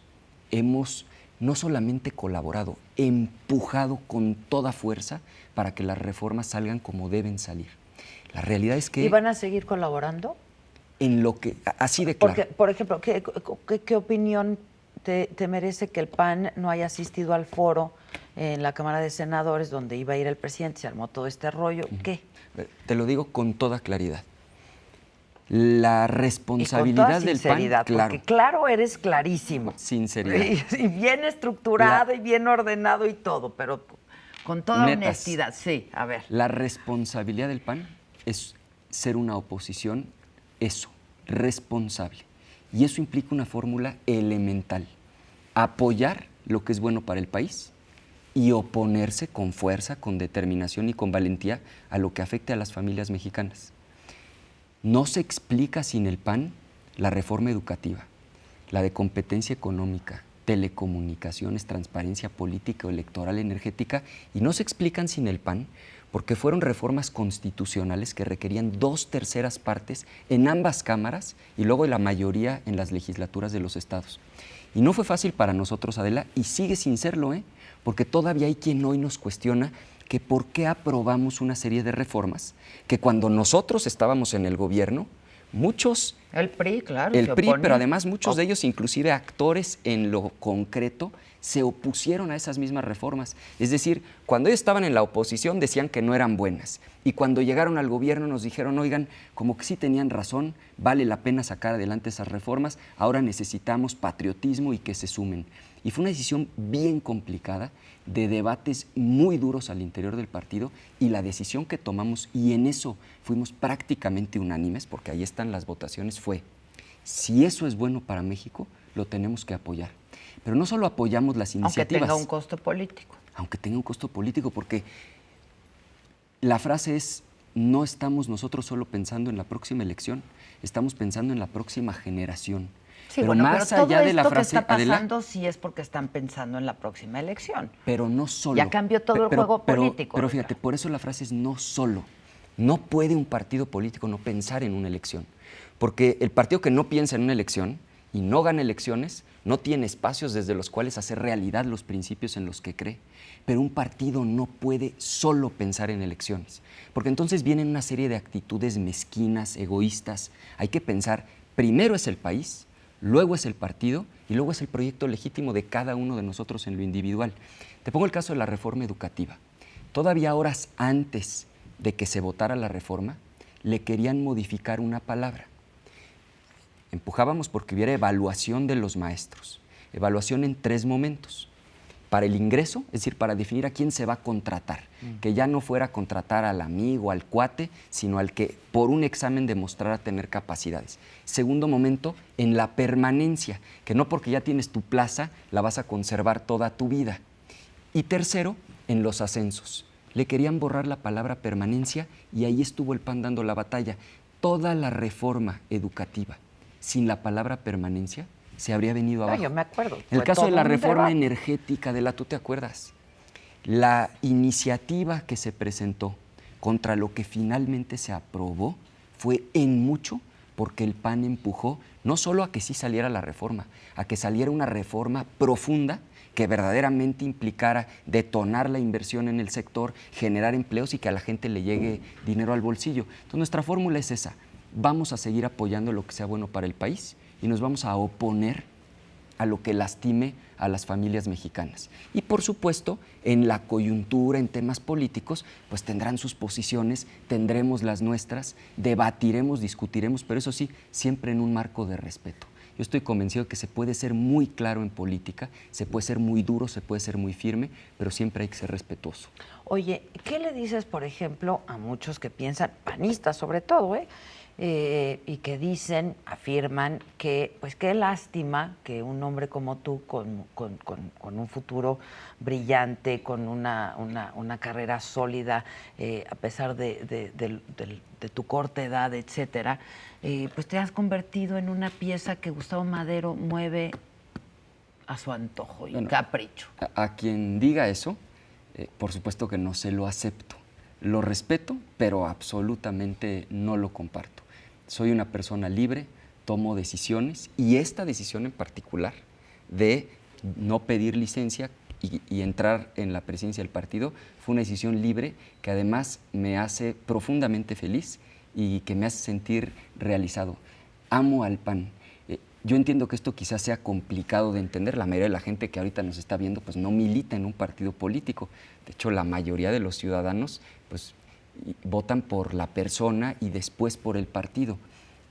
hemos no solamente colaborado, empujado con toda fuerza para que las reformas salgan como deben salir. La realidad es que... ¿Y van a seguir colaborando? En lo que... Así de claro. Porque, por ejemplo, ¿qué opinión te merece que el PAN no haya asistido al foro en la Cámara de Senadores donde iba a ir el presidente, se armó todo este rollo? ¿Qué? Te lo digo con toda claridad. La responsabilidad del PAN, claro. Porque claro, eres clarísimo. Sinceridad. Y bien estructurado y bien ordenado y todo, pero con toda honestidad, sí, a ver. La responsabilidad del PAN es ser una oposición, responsable. Y eso implica una fórmula elemental. Apoyar lo que es bueno para el país y oponerse con fuerza, con determinación y con valentía a lo que afecte a las familias mexicanas. No se explica sin el PAN la reforma educativa, la de competencia económica, telecomunicaciones, transparencia política o electoral, energética, y no se explican sin el PAN porque fueron reformas constitucionales que requerían 2/3 partes en ambas cámaras y luego la mayoría en las legislaturas de los estados. Y no fue fácil para nosotros, Adela, y sigue sin serlo, porque todavía hay quien hoy nos cuestiona que por qué aprobamos una serie de reformas que cuando nosotros estábamos en el gobierno, muchos... El PRI, claro. El PRI, pero además muchos de ellos, inclusive actores en lo concreto, se opusieron a esas mismas reformas. Es decir, cuando ellos estaban en la oposición decían que no eran buenas. Y cuando llegaron al gobierno nos dijeron, oigan, como que sí tenían razón, vale la pena sacar adelante esas reformas, ahora necesitamos patriotismo y que se sumen. Y fue una decisión bien complicada, de debates muy duros al interior del partido, y la decisión que tomamos, y en eso fuimos prácticamente unánimes, porque ahí están las votaciones, fue, si eso es bueno para México, lo tenemos que apoyar. Pero no solo apoyamos las iniciativas. Aunque tenga un costo político. Aunque tenga un costo político, porque la frase es, no estamos nosotros solo pensando en la próxima elección, estamos pensando en la próxima generación. Sí, pero bueno, más pero allá todo de la esto frase, que está pasando Adela, sí es porque están pensando en la próxima elección. Pero no solo. Ya cambió todo el juego político. Pero fíjate, por eso la frase es no solo. No puede un partido político no pensar en una elección. Porque el partido que no piensa en una elección y no gana elecciones, no tiene espacios desde los cuales hacer realidad los principios en los que cree. Pero un partido no puede solo pensar en elecciones. Porque entonces vienen una serie de actitudes mezquinas, egoístas. Hay que pensar, primero es el país, luego es el partido y luego es el proyecto legítimo de cada uno de nosotros en lo individual. Te pongo el caso de la reforma educativa. Todavía horas antes de que se votara la reforma, le querían modificar una palabra. Empujábamos porque hubiera evaluación de los maestros. Evaluación en 3 momentos. Para el ingreso, es decir, para definir a quién se va a contratar. Que ya no fuera a contratar al amigo, al cuate, sino al que por un examen demostrara tener capacidades. Segundo momento, en la permanencia, que no porque ya tienes tu plaza la vas a conservar toda tu vida. Y tercero, en los ascensos. Le querían borrar la palabra permanencia y ahí estuvo el PAN dando la batalla. Toda la reforma educativa sin la palabra permanencia se habría venido abajo. Yo me acuerdo. En el caso de la reforma energética, Adela, ¿tú te acuerdas? La iniciativa que se presentó contra lo que finalmente se aprobó fue en mucho porque el PAN empujó no solo a que sí saliera la reforma, a que saliera una reforma profunda que verdaderamente implicara detonar la inversión en el sector, generar empleos y que a la gente le llegue dinero al bolsillo. Entonces nuestra fórmula es esa, vamos a seguir apoyando lo que sea bueno para el país y nos vamos a oponer a lo que lastime a las familias mexicanas. Y por supuesto, en la coyuntura, en temas políticos, pues tendrán sus posiciones, tendremos las nuestras, debatiremos, discutiremos, pero eso sí, siempre en un marco de respeto. Yo estoy convencido de que se puede ser muy claro en política, se puede ser muy duro, se puede ser muy firme, pero siempre hay que ser respetuoso. Oye, ¿qué le dices, por ejemplo, a muchos que piensan, panistas sobre todo, y que dicen, afirman que, pues qué lástima que un hombre como tú, con un futuro brillante, con una carrera sólida, a pesar de tu corta edad, etcétera, pues te has convertido en una pieza que Gustavo Madero mueve a su antojo y capricho? A quien diga eso, por supuesto que no se lo acepto. Lo respeto, pero absolutamente no lo comparto. Soy una persona libre, tomo decisiones y esta decisión en particular de no pedir licencia y entrar en la presidencia del partido fue una decisión libre que además me hace profundamente feliz y que me hace sentir realizado. Amo al PAN. Yo entiendo que esto quizás sea complicado de entender. La mayoría de la gente que ahorita nos está viendo pues no milita en un partido político. De hecho, la mayoría de los ciudadanos pues votan por la persona y después por el partido.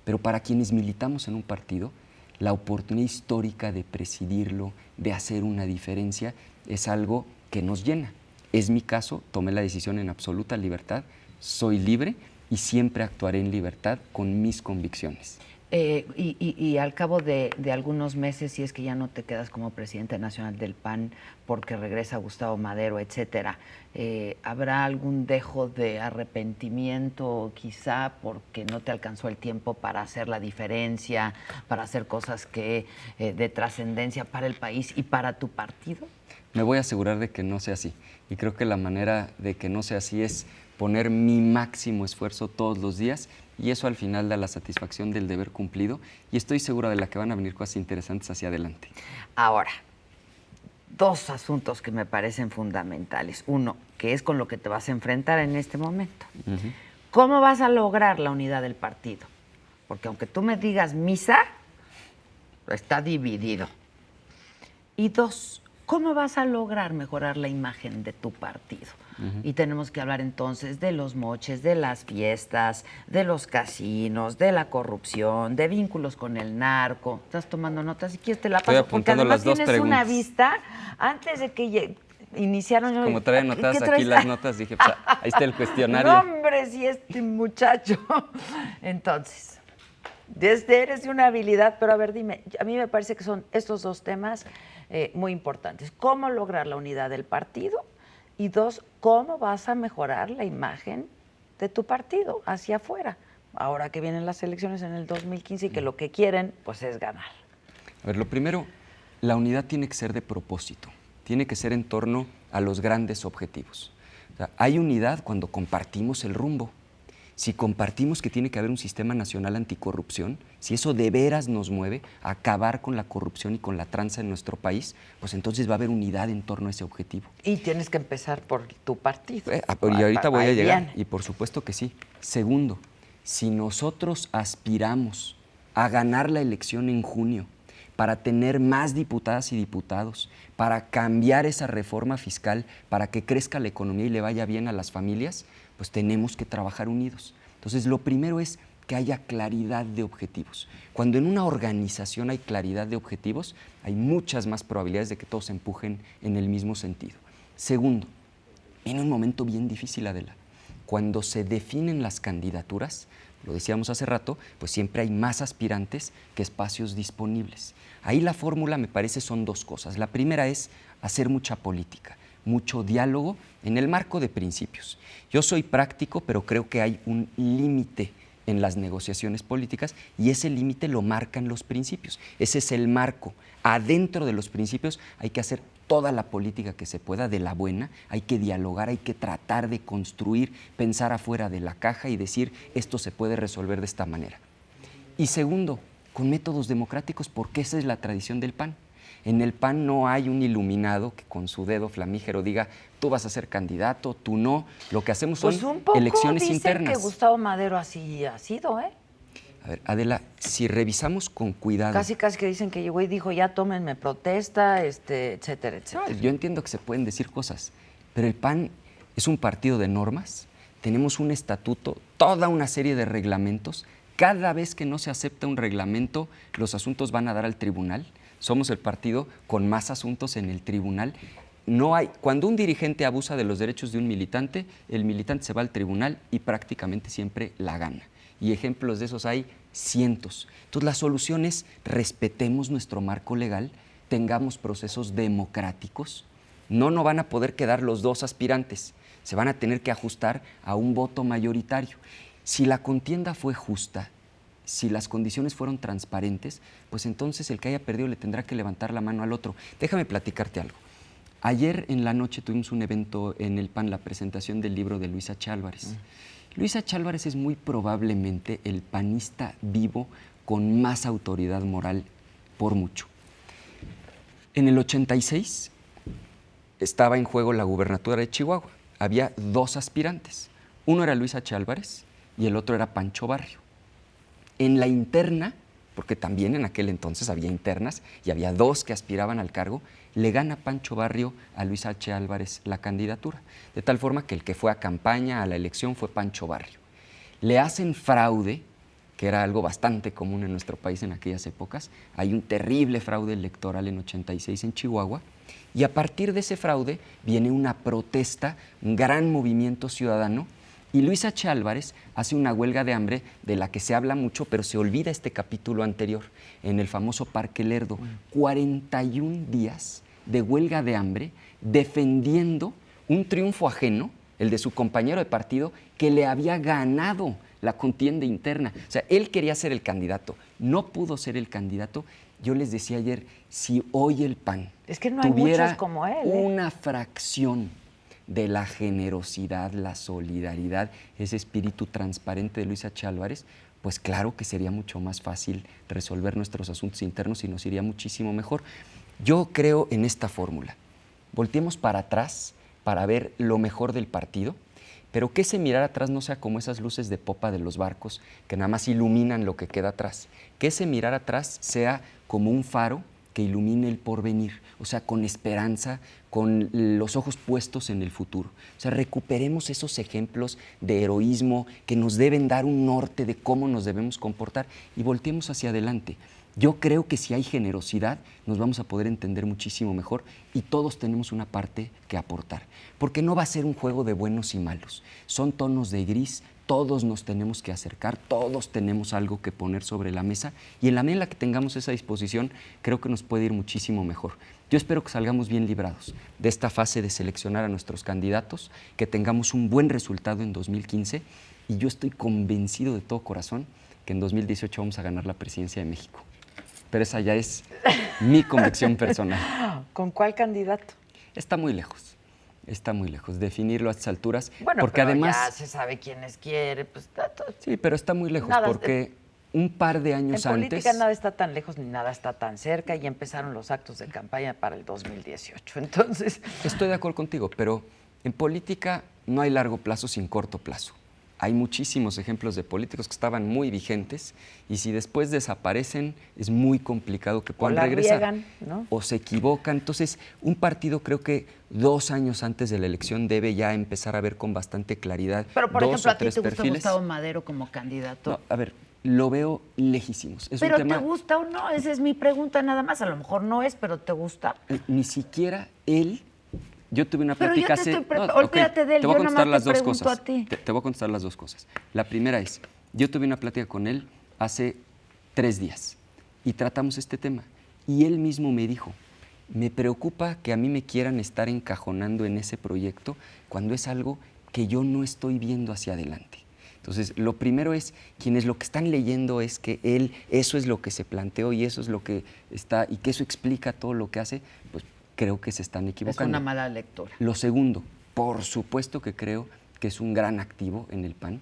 Pero para quienes militamos en un partido, la oportunidad histórica de presidirlo, de hacer una diferencia, es algo que nos llena. Es mi caso, tomé la decisión en absoluta libertad, soy libre y siempre actuaré en libertad con mis convicciones. Y al cabo de algunos meses, si es que ya no te quedas como presidente nacional del PAN porque regresa Gustavo Madero, etcétera, ¿habrá algún dejo de arrepentimiento quizá porque no te alcanzó el tiempo para hacer la diferencia, para hacer cosas que de trascendencia para el país y para tu partido? Me voy a asegurar de que no sea así. Y creo que la manera de que no sea así es poner mi máximo esfuerzo todos los días y eso al final da la satisfacción del deber cumplido y estoy segura de que van a venir cosas interesantes hacia adelante. Ahora, dos asuntos que me parecen fundamentales. Uno, que es con lo que te vas a enfrentar en este momento. ¿Cómo vas a lograr la unidad del partido? Porque aunque tú me digas misa, está dividido. Y dos, ¿cómo vas a lograr mejorar la imagen de tu partido? Y tenemos que hablar entonces de los moches, de las fiestas, de los casinos, de la corrupción, de vínculos con el narco. ¿Estás tomando notas? Si quieres te la paso, porque además las dos tienes preguntas. una vista antes de que iniciaron. Como trae anotadas aquí las notas, dije, pues, ahí está el cuestionario. No, hombre, si este muchacho. Entonces, eres de una habilidad, pero a ver, dime, a mí me parece que son estos dos temas muy importantes. ¿Cómo lograr la unidad del partido? Y dos, ¿cómo vas a mejorar la imagen de tu partido hacia afuera? Ahora que vienen las elecciones en el 2015 y que lo que quieren, pues, es ganar. A ver, lo primero, la unidad tiene que ser de propósito, tiene que ser en torno a los grandes objetivos. O sea, hay unidad cuando compartimos el rumbo. Si compartimos que tiene que haber un sistema nacional anticorrupción, si eso de veras nos mueve a acabar con la corrupción y con la tranza en nuestro país, pues entonces va a haber unidad en torno a ese objetivo. Y tienes que empezar por tu partido. Y ahorita voy a Ahí llegar, viene. y por supuesto que sí. Segundo, si nosotros aspiramos a ganar la elección en junio para tener más diputadas y diputados, para cambiar esa reforma fiscal, para que crezca la economía y le vaya bien a las familias, pues tenemos que trabajar unidos. Entonces, lo primero es que haya claridad de objetivos. Cuando en una organización hay claridad de objetivos, hay muchas más probabilidades de que todos se empujen en el mismo sentido. Segundo, viene un momento bien difícil, Adela. Cuando se definen las candidaturas, lo decíamos hace rato, pues siempre hay más aspirantes que espacios disponibles. Ahí la fórmula, me parece, son dos cosas. La primera es hacer mucha política, mucho diálogo en el marco de principios. Yo soy práctico, pero creo que hay un límite en las negociaciones políticas y ese límite lo marcan los principios. Ese es el marco. Adentro de los principios hay que hacer toda la política que se pueda, de la buena, hay que dialogar, hay que tratar de construir, pensar afuera de la caja y decir esto se puede resolver de esta manera. Y segundo, con métodos democráticos, porque esa es la tradición del PAN. En el PAN no hay un iluminado que con su dedo flamígero diga tú vas a ser candidato, tú no. Lo que hacemos son Pues un poco elecciones dicen internas. que Gustavo Madero así ha sido, ¿eh? A ver, Adela, si revisamos con cuidado... Casi que dicen que llegó y dijo, ya tómenme protesta, etcétera, etcétera. No, yo entiendo que se pueden decir cosas, pero el PAN es un partido de normas, tenemos un estatuto, toda una serie de reglamentos. Cada vez que no se acepta un reglamento, los asuntos van a dar al tribunal. Somos el partido con más asuntos en el tribunal. Cuando un dirigente abusa de los derechos de un militante, el militante se va al tribunal y prácticamente siempre la gana. Y ejemplos de esos hay cientos. Entonces, la solución es respetemos nuestro marco legal, tengamos procesos democráticos. No van a poder quedar los dos aspirantes, se van a tener que ajustar a un voto mayoritario. Si la contienda fue justa, si las condiciones fueron transparentes, pues entonces el que haya perdido le tendrá que levantar la mano al otro. Déjame platicarte algo. Ayer en la noche tuvimos un evento en el PAN, la presentación del libro de Luis H. Álvarez. Luis H. Álvarez es muy probablemente el panista vivo con más autoridad moral por mucho. En el 86 estaba en juego la gubernatura de Chihuahua. Había dos aspirantes. Uno era Luis H. Álvarez y el otro era Pancho Barrio. En la interna, porque también en aquel entonces había internas y había dos que aspiraban al cargo, le gana Pancho Barrio a Luis H. Álvarez la candidatura, de tal forma que el que fue a campaña, a la elección, fue Pancho Barrio. Le hacen fraude, que era algo bastante común en nuestro país en aquellas épocas. Hay un terrible fraude electoral en 86 en Chihuahua, y a partir de ese fraude viene una protesta, un gran movimiento ciudadano, y Luis H. Álvarez hace una huelga de hambre de la que se habla mucho, pero se olvida este capítulo anterior, en el famoso Parque Lerdo. 41 días de huelga de hambre defendiendo un triunfo ajeno, el de su compañero de partido, que le había ganado la contienda interna. O sea, él quería ser el candidato, no pudo ser el candidato. Yo les decía ayer, si hoy el PAN es que no hay tuviera muchos como él, una fracción de la generosidad, la solidaridad, ese espíritu transparente de Luis H. Álvarez, pues claro que sería mucho más fácil resolver nuestros asuntos internos y nos iría muchísimo mejor. Yo creo en esta fórmula. Volteemos para atrás para ver lo mejor del partido, pero que ese mirar atrás no sea como esas luces de popa de los barcos que nada más iluminan lo que queda atrás. Que ese mirar atrás sea como un faro que ilumine el porvenir, o sea, con esperanza, con los ojos puestos en el futuro. O sea, recuperemos esos ejemplos de heroísmo que nos deben dar un norte de cómo nos debemos comportar y volteemos hacia adelante. Yo creo que si hay generosidad, nos vamos a poder entender muchísimo mejor y todos tenemos una parte que aportar. Porque no va a ser un juego de buenos y malos. Son tonos de gris, todos nos tenemos que acercar, todos tenemos algo que poner sobre la mesa y en la medida en la que tengamos esa disposición, creo que nos puede ir muchísimo mejor. Yo espero que salgamos bien librados de esta fase de seleccionar a nuestros candidatos, que tengamos un buen resultado en 2015 y yo estoy convencido de todo corazón que en 2018 vamos a ganar la presidencia de México. Pero esa ya es mi convicción personal. ¿Con cuál candidato? Está muy lejos, definirlo a estas alturas. Bueno, porque pero además, ya se sabe quiénes quiere, pues está todo. sí, pero está muy lejos, Nada, porque un par de años en antes... política nada está tan lejos ni nada está tan cerca y empezaron los actos de campaña para el 2018. Entonces... Estoy de acuerdo contigo, pero en política no hay largo plazo sin corto plazo. Hay muchísimos ejemplos de políticos que estaban muy vigentes y si después desaparecen es muy complicado que puedan regresar. Riegan, ¿no? O se equivocan. Entonces, un partido creo que 2 años antes de la elección debe ya empezar a ver con bastante claridad Pero, por 2 ejemplo, o ¿a ti 3 te gusta perfiles. Gustavo Madero como candidato? No, a ver, lo veo lejísimos. Es ¿Pero un tema, te gusta o no? Esa es mi pregunta nada más. A lo mejor no es, pero ¿te gusta? Ni siquiera él... Yo tuve una Pero plática yo te hace... estoy olvídate de él, te voy a yo contestar nomás las te dos pregunto cosas. a ti. Te voy a contestar las dos cosas. La primera es, yo tuve una plática con él hace 3 días y tratamos este tema. Y él mismo me dijo, me preocupa que a mí me quieran estar encajonando en ese proyecto cuando es algo que yo no estoy viendo hacia adelante. Entonces, lo primero es, quienes lo que están leyendo es que él, eso es lo que se planteó y eso es lo que está, y que eso explica todo lo que hace, pues creo que se están equivocando. Es una mala lectura. Lo segundo, por supuesto que creo que es un gran activo en el PAN.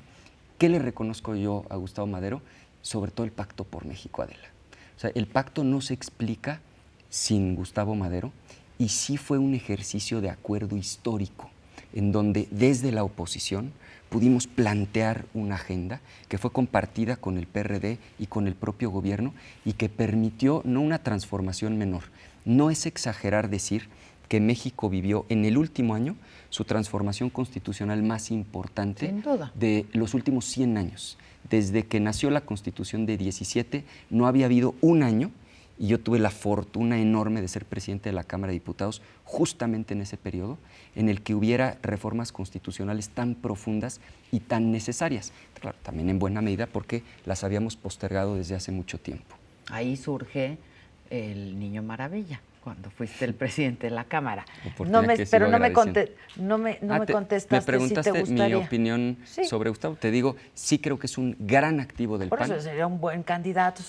¿Qué le reconozco yo a Gustavo Madero? Sobre todo el Pacto por México, Adela. O sea, el pacto no se explica sin Gustavo Madero y sí fue un ejercicio de acuerdo histórico en donde desde la oposición pudimos plantear una agenda que fue compartida con el PRD y con el propio gobierno y que permitió no una transformación menor. No es exagerar decir que México vivió en el último año su transformación constitucional más importante Sin duda. de los últimos 100 años. Desde que nació la Constitución de 17, no había habido un año, y yo tuve la fortuna enorme de ser presidente de la Cámara de Diputados justamente en ese periodo, en el que hubiera reformas constitucionales tan profundas y tan necesarias. Claro, también en buena medida porque las habíamos postergado desde hace mucho tiempo. Ahí surge el Niño Maravilla, cuando fuiste el presidente de la Cámara. Oportunidad que Pero sigo no me Me contestaste preguntaste si te gustaría. mi opinión Sí. sobre Gustavo. Te digo, sí creo que es un gran activo del Por PAN. eso sería un buen candidato,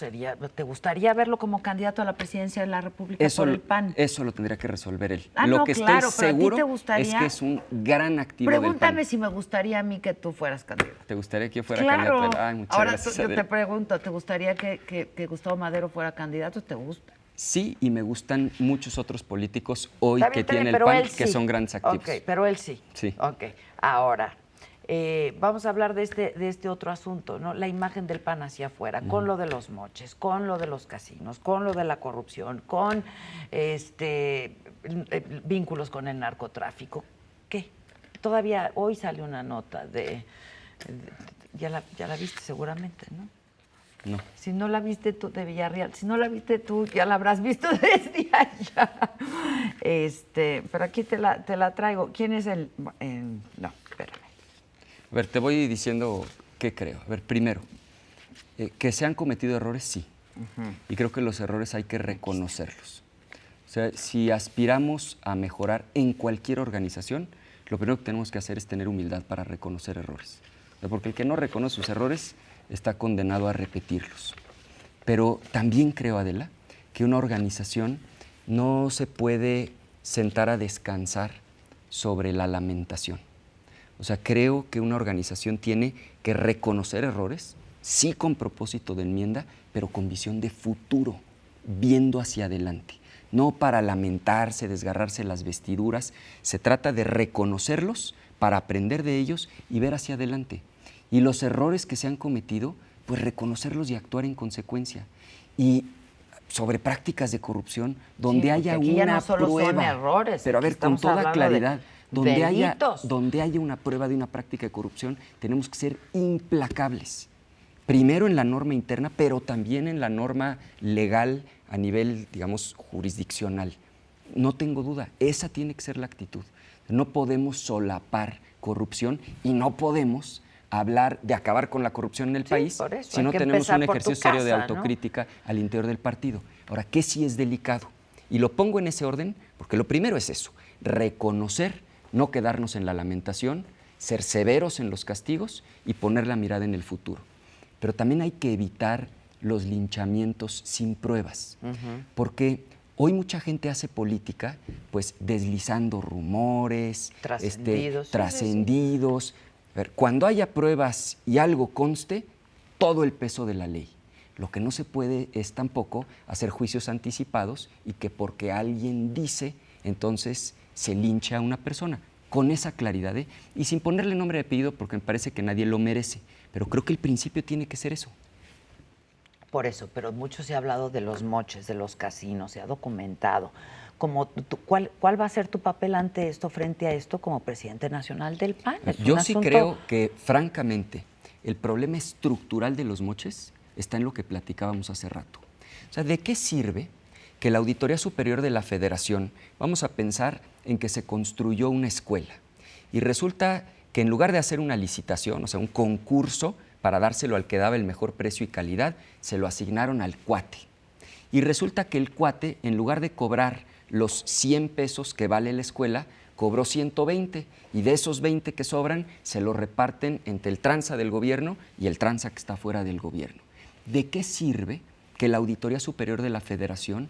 ¿te gustaría verlo como candidato a la presidencia de la República por el PAN? Eso lo tendría que resolver él. Ah, lo no, que claro, estoy pero ¿a ti seguro te gustaría? es que es un gran activo del PAN. Pregúntame si me gustaría a mí que tú fueras candidato. ¿Te gustaría que yo fuera Claro. candidato? Ay, muchas Ahora gracias, yo te Adela. pregunto, ¿te gustaría que Gustavo Madero fuera candidato? ¿Te gusta? Sí, y me gustan muchos otros políticos hoy Está bien, que está bien, tiene el pero PAN él que sí. son grandes activos. Ok, pero él sí. Sí. Ok, ahora, vamos a hablar de este otro asunto, ¿no? La imagen del PAN hacia afuera, con lo de los moches, con lo de los casinos, con lo de la corrupción, con vínculos con el narcotráfico. ¿Qué? Todavía hoy sale una nota ya la viste seguramente, ¿no? No. Si no la viste tú de Villarreal, si no la viste tú, ya la habrás visto desde allá. Pero aquí te la traigo. ¿Quién es el...? No, espérame. A ver, te voy diciendo qué creo. A ver, primero, que se han cometido errores, sí. Y creo que los errores hay que reconocerlos. O sea, si aspiramos a mejorar en cualquier organización, lo primero que tenemos que hacer es tener humildad para reconocer errores. O sea, porque el que no reconoce sus errores está condenado a repetirlos. Pero también creo, Adela, que una organización no se puede sentar a descansar sobre la lamentación. O sea, creo que una organización tiene que reconocer errores, sí con propósito de enmienda, pero con visión de futuro, viendo hacia adelante. No para lamentarse, desgarrarse las vestiduras. Se trata de reconocerlos para aprender de ellos y ver hacia adelante. Y los errores que se han cometido, pues reconocerlos y actuar en consecuencia. Y sobre prácticas de corrupción, donde haya aquí ya una no solo son prueba, errores, pero a aquí ver, con estamos toda hablando claridad, de delitos. donde haya una prueba de una práctica de corrupción, tenemos que ser implacables. Primero en la norma interna, pero también en la norma legal a nivel, digamos, jurisdiccional. No tengo duda, esa tiene que ser la actitud. No podemos solapar corrupción y no podemos hablar de acabar con la corrupción en el país por eso, si hay no que tenemos empezar un por tu ejercicio serio de casa, ¿no? autocrítica al interior del partido. Ahora, ¿qué sí es delicado? Y lo pongo en ese orden porque lo primero es eso, reconocer, no quedarnos en la lamentación, ser severos en los castigos y poner la mirada en el futuro. Pero también hay que evitar los linchamientos sin pruebas, porque hoy mucha gente hace política pues deslizando rumores, Trascendidos. trascendidos. A ver, cuando haya pruebas y algo conste, todo el peso de la ley. Lo que no se puede es tampoco hacer juicios anticipados y que porque alguien dice, entonces se lincha a una persona. Con esa claridad, y sin ponerle nombre y apellido porque me parece que nadie lo merece. Pero creo que el principio tiene que ser eso. Por eso, pero mucho se ha hablado de los moches, de los casinos, se ha documentado. ¿Cuál va a ser tu papel ante esto, frente a esto, como presidente nacional del PAN? Yo sí creo que, francamente, el problema estructural de los moches está en lo que platicábamos hace rato. O sea, ¿de qué sirve que la Auditoría Superior de la Federación, vamos a pensar en que se construyó una escuela, y resulta que en lugar de hacer una licitación, o sea, un concurso para dárselo al que daba el mejor precio y calidad, se lo asignaron al cuate? Y resulta que el cuate, en lugar de cobrar los 100 pesos que vale la escuela, cobró 120, y de esos 20 que sobran se lo reparten entre el tranza del gobierno y el tranza que está fuera del gobierno. ¿De qué sirve que la Auditoría Superior de la Federación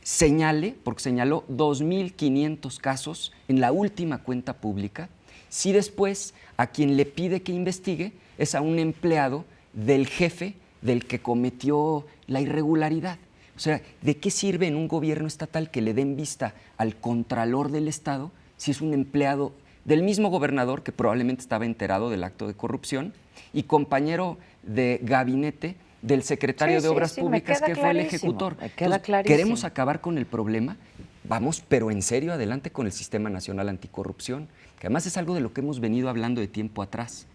señale, porque señaló 2.500 casos en la última cuenta pública, si después a quien le pide que investigue es a un empleado del jefe del que cometió la irregularidad? O sea, ¿de qué sirve en un gobierno estatal que le den vista al contralor del Estado si es un empleado del mismo gobernador que probablemente estaba enterado del acto de corrupción y compañero de gabinete del secretario de Obras Públicas, que fue el ejecutor. Me queda clarísimo. Queremos acabar con el problema, vamos, pero en serio, adelante con el Sistema Nacional Anticorrupción, que además es algo de lo que hemos venido hablando de tiempo atrás.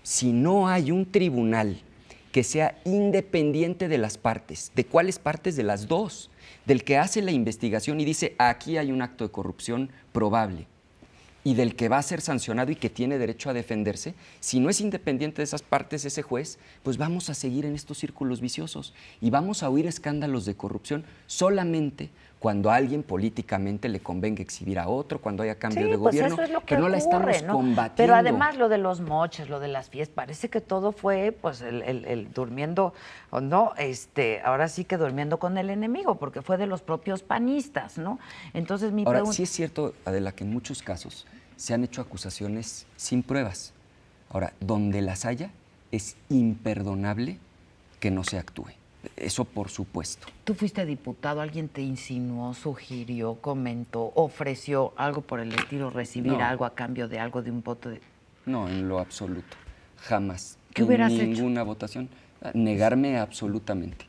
Si no hay un tribunal que sea independiente de las partes, ¿de cuáles partes? De las dos, del que hace la investigación y dice, aquí hay un acto de corrupción probable, y del que va a ser sancionado y que tiene derecho a defenderse, si no es independiente de esas partes ese juez, pues vamos a seguir en estos círculos viciosos y vamos a oír escándalos de corrupción solamente cuando a alguien políticamente le convenga exhibir a otro, cuando haya cambio de gobierno, eso es lo que pero no la ocurre, estamos combatiendo. Pero además lo de los moches, lo de las fiestas, parece que todo fue pues el durmiendo, o no, ahora sí que durmiendo con el enemigo, porque fue de los propios panistas, ¿no? Entonces mi Ahora, pregunta... sí es cierto, Adela, que en muchos casos se han hecho acusaciones sin pruebas. Ahora, donde las haya, es imperdonable que no se actúe. Eso por supuesto. Tú fuiste diputado, alguien te insinuó, sugirió, comentó, ofreció algo por el estilo, recibir No. algo a cambio de algo, de un voto de... No, en lo absoluto. Jamás. ¿Qué hubieras hecho? Ninguna votación. Negarme absolutamente.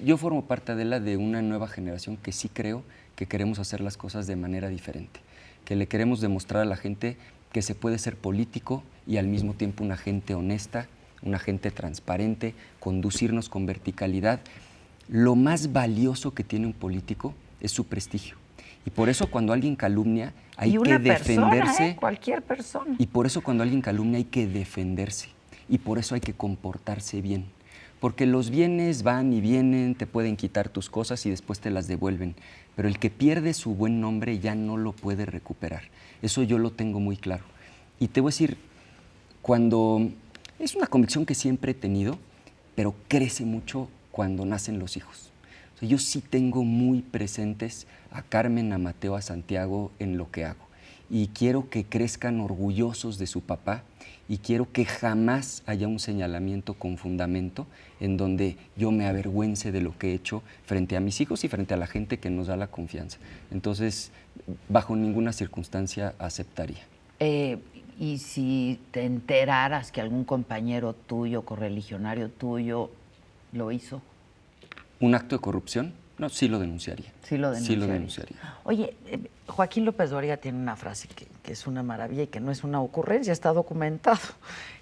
Yo formo parte, Adela, de una nueva generación que sí creo que queremos hacer las cosas de manera diferente, que le queremos demostrar a la gente que se puede ser político y al mismo tiempo una gente honesta, una gente transparente, conducirnos con verticalidad. Lo más valioso que tiene un político es su prestigio. Y por eso cuando alguien calumnia hay y una que defenderse. persona, cualquier persona. Y por eso cuando alguien calumnia hay que defenderse. Y por eso hay que comportarse bien. Porque los bienes van y vienen, te pueden quitar tus cosas y después te las devuelven. Pero el que pierde su buen nombre ya no lo puede recuperar. Eso yo lo tengo muy claro. Y te voy a decir, cuando... Es una convicción que siempre he tenido, pero crece mucho cuando nacen los hijos. O sea, yo sí tengo muy presentes a Carmen, a Mateo, a Santiago en lo que hago. Y quiero que crezcan orgullosos de su papá y quiero que jamás haya un señalamiento con fundamento en donde yo me avergüence de lo que he hecho frente a mis hijos y frente a la gente que nos da la confianza. Entonces, bajo ninguna circunstancia aceptaría. Y si te enteraras que algún compañero tuyo, correligionario tuyo, lo hizo. ¿Un acto de corrupción? No, sí lo denunciaría. Sí lo denunciaría. Sí lo denunciaría. Oye, Joaquín López Dóriga tiene una frase que es una maravilla y que no es una ocurrencia, está documentado,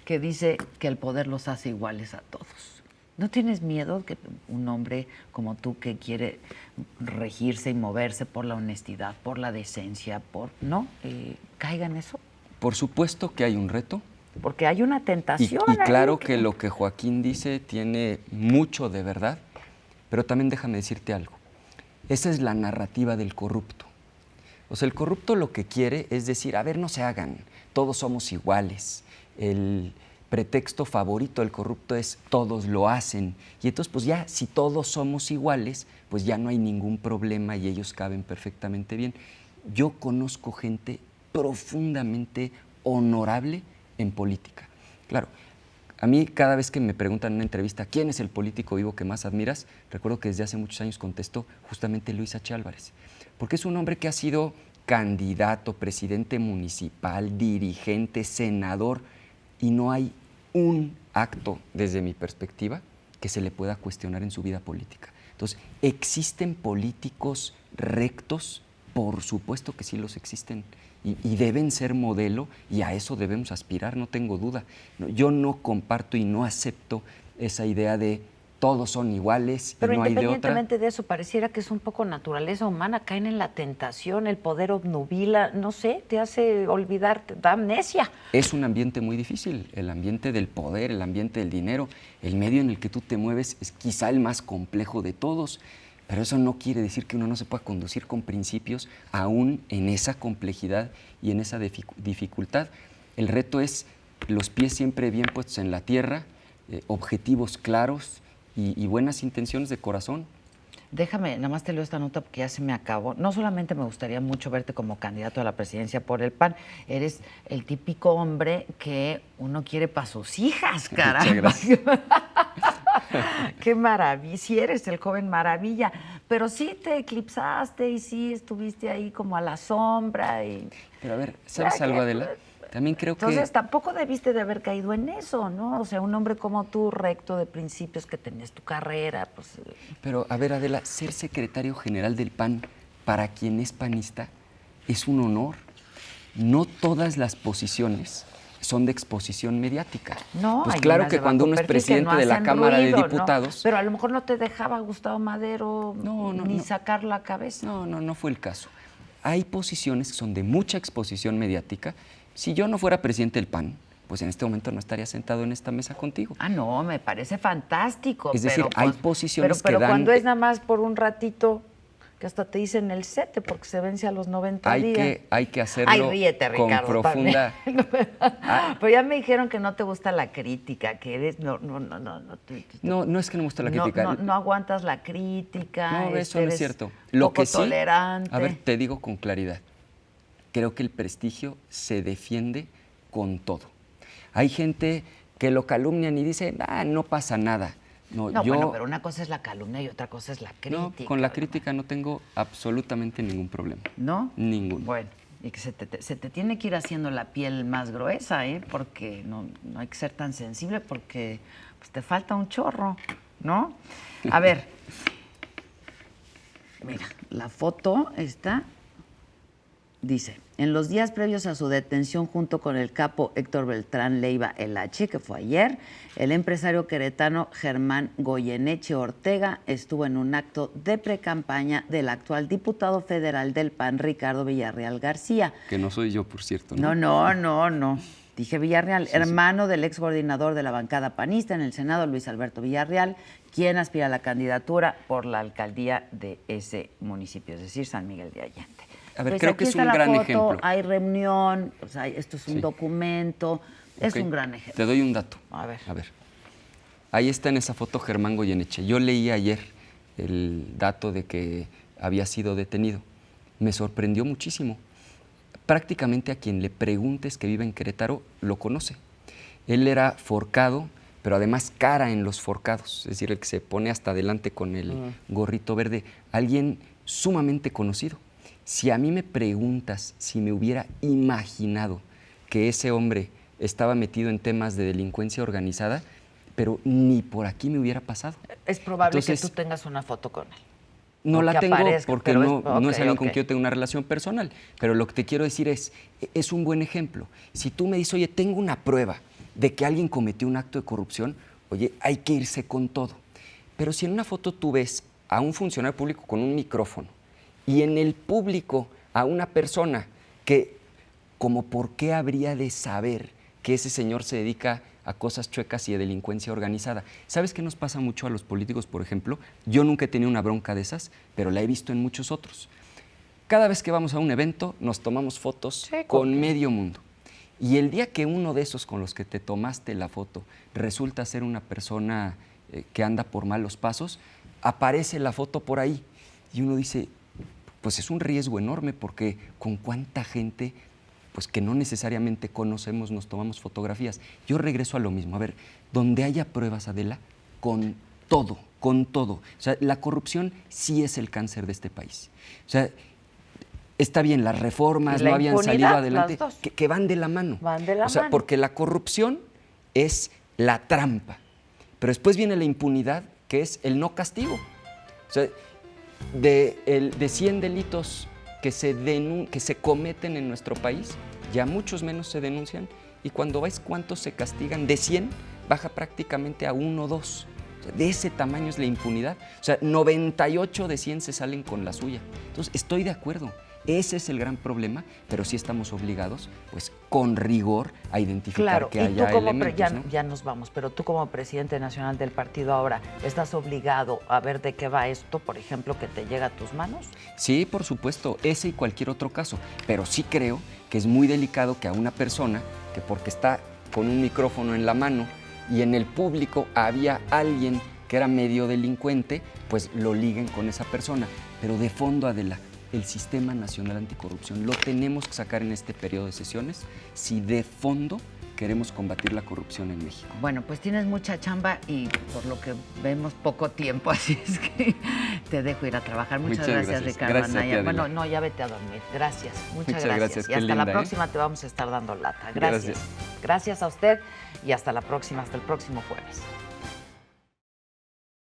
que dice que el poder los hace iguales a todos. ¿No tienes miedo que un hombre como tú que quiere regirse y moverse por la honestidad, por la decencia, ¿no? Caiga en eso? Por supuesto que hay un reto. Porque hay una tentación. Y claro que lo que Joaquín dice tiene mucho de verdad, pero también déjame decirte algo. Esa es la narrativa del corrupto. O sea, el corrupto lo que quiere es decir, a ver, no se hagan, todos somos iguales. El pretexto favorito del corrupto es todos lo hacen. Y entonces, pues ya, si todos somos iguales, pues ya no hay ningún problema y ellos caben perfectamente bien. Yo conozco gente profundamente honorable en política. Claro, a mí cada vez que me preguntan en una entrevista ¿quién es el político vivo que más admiras? Recuerdo que desde hace muchos años contestó justamente Luis H. Álvarez, porque es un hombre que ha sido candidato, presidente municipal, dirigente, senador, y no hay un acto, desde mi perspectiva, que se le pueda cuestionar en su vida política. Entonces, ¿existen políticos rectos? Por supuesto que sí los existen. Y deben ser modelo y a eso debemos aspirar, no tengo duda. Yo no comparto y no acepto esa idea de todos son iguales pero y no hay de otra. Independientemente de eso, pareciera que es un poco naturaleza humana, caen en la tentación, el poder obnubila, no sé, te hace olvidar, te da amnesia. Es un ambiente muy difícil, el ambiente del poder, el ambiente del dinero, el medio en el que tú te mueves es quizá el más complejo de todos. Pero eso no quiere decir que uno no se pueda conducir con principios aún en esa complejidad y en esa dificultad. El reto es los pies siempre bien puestos en la tierra, objetivos claros y buenas intenciones de corazón. Déjame, nada más te leo esta nota porque ya se me acabó. No solamente me gustaría mucho verte como candidato a la presidencia por el PAN, eres el típico hombre que uno quiere para sus hijas, caramba. Muchas gracias. Qué maravilla, sí eres el joven maravilla, pero sí te eclipsaste y sí estuviste ahí como a la sombra. Pero a ver, ¿sabes algo, Adela? También creo que... Entonces tampoco debiste de haber caído en eso, ¿no? O sea, un hombre como tú, recto de principios, que tenías tu carrera, pues... Pero, a ver, Adela, ser secretario general del PAN para quien es panista es un honor. No todas las posiciones son de exposición mediática. No, pues hay claro unas que de cuando bajo uno es perfil que presidente no de la hacen Cámara ruido, de ¿no? Diputados... Pero a lo mejor no te dejaba Gustavo Madero ni sacar la cabeza. No fue el caso. Hay posiciones que son de mucha exposición mediática. Si yo no fuera presidente del PAN, pues en este momento no estaría sentado en esta mesa contigo. Ah, no, me parece fantástico. Es decir, hay posiciones pero que dan... cuando es nada más por un ratito, que hasta te dicen el sete porque se vence a los 90 días. Hay que hacerlo Ay, ríete, con Ricardo, profunda... Pero ya me dijeron que no te gusta la crítica, que eres... No es que no me gusta la crítica. No aguantas la crítica. No, eso no eres es cierto. Lo que sí, tolerante. A ver, te digo con claridad. Creo que el prestigio se defiende con todo. Hay gente que lo calumnian y dice, no pasa nada. Bueno, pero una cosa es la calumnia y otra cosa es la crítica. No, con la crítica no tengo absolutamente ningún problema. ¿No? Ninguno. Bueno, y que se te tiene que ir haciendo la piel más gruesa, porque no hay que ser tan sensible porque pues, te falta un chorro, ¿no? A ver, mira, la foto está... Dice, en los días previos a su detención junto con el capo Héctor Beltrán Leiva El H, que fue ayer, el empresario queretano Germán Goyeneche Ortega estuvo en un acto de precampaña del actual diputado federal del PAN, Ricardo Villarreal García. Que no soy yo, por cierto. No. Dije Villarreal, Sí. Hermano del ex coordinador de la bancada panista en el Senado, Luis Alberto Villarreal, quien aspira a la candidatura por la alcaldía de ese municipio, es decir, San Miguel de Allende. A ver, Pues creo aquí que es está un la gran foto, ejemplo. Hay reunión, esto es un Sí. documento, es Ok, un gran ejemplo. Te doy un dato. A ver. Ahí está en esa foto Germán Goyeneche. Yo leí ayer el dato de que había sido detenido. Me sorprendió muchísimo. Prácticamente a quien le preguntes que vive en Querétaro lo conoce. Él era forcado, pero además cara en los forcados, es decir, el que se pone hasta adelante con el gorrito verde. Alguien sumamente conocido. Si a mí me preguntas si me hubiera imaginado que ese hombre estaba metido en temas de delincuencia organizada, pero ni por aquí me hubiera pasado. Es probable Entonces, que tú tengas una foto con él. No O la que tengo aparezca, porque pero no es alguien con ok. quien yo tenga una relación personal. Pero lo que te quiero decir es un buen ejemplo. Si tú me dices, oye, tengo una prueba de que alguien cometió un acto de corrupción, oye, hay que irse con todo. Pero si en una foto tú ves a un funcionario público con un micrófono y en el público a una persona que, como por qué habría de saber que ese señor se dedica a cosas chuecas y a delincuencia organizada. ¿Sabes qué nos pasa mucho a los políticos, por ejemplo? Yo nunca he tenido una bronca de esas, pero la he visto en muchos otros. Cada vez que vamos a un evento, nos tomamos fotos con medio mundo. Y el día que uno de esos con los que te tomaste la foto resulta ser una persona que anda por malos pasos, aparece la foto por ahí. Y uno dice, pues es un riesgo enorme porque con cuánta gente pues que no necesariamente conocemos, nos tomamos fotografías. Yo regreso a lo mismo. A ver, donde haya pruebas, Adela, con todo, con todo. O sea, la corrupción sí es el cáncer de este país. O sea, está bien, las reformas no habían salido adelante, que van de la mano. Van de la mano. mano. Porque la corrupción es la trampa, pero después viene la impunidad, que es el no castigo. O sea, de 100 delitos que se cometen en nuestro país, ya muchos menos se denuncian, y cuando ves cuántos se castigan, de 100 baja prácticamente a 1 o 2. O sea, de ese tamaño es la impunidad. O sea, 98 de 100 se salen con la suya. Entonces, estoy de acuerdo. Ese es el gran problema, pero sí estamos obligados, pues, con rigor a identificar que haya elementos, ¿no? Ya nos vamos, pero tú como presidente nacional del partido ahora, ¿estás obligado a ver de qué va esto, por ejemplo, que te llega a tus manos? Sí, por supuesto, ese y cualquier otro caso, pero sí creo que es muy delicado que a una persona que porque está con un micrófono en la mano y en el público había alguien que era medio delincuente, pues lo liguen con esa persona. Pero de fondo, Adela, el Sistema Nacional Anticorrupción lo tenemos que sacar en este periodo de sesiones si de fondo queremos combatir la corrupción en México. Bueno, pues tienes mucha chamba y por lo que vemos poco tiempo, así es que te dejo ir a trabajar. Muchas gracias, Ricardo Gracias a ti, Anaya. Adela. Bueno, no, ya vete a dormir. Gracias, muchas Muchas gracias, Y qué hasta la linda, próxima te vamos a estar dando lata. Gracias. Gracias a usted y hasta la próxima, hasta el próximo jueves.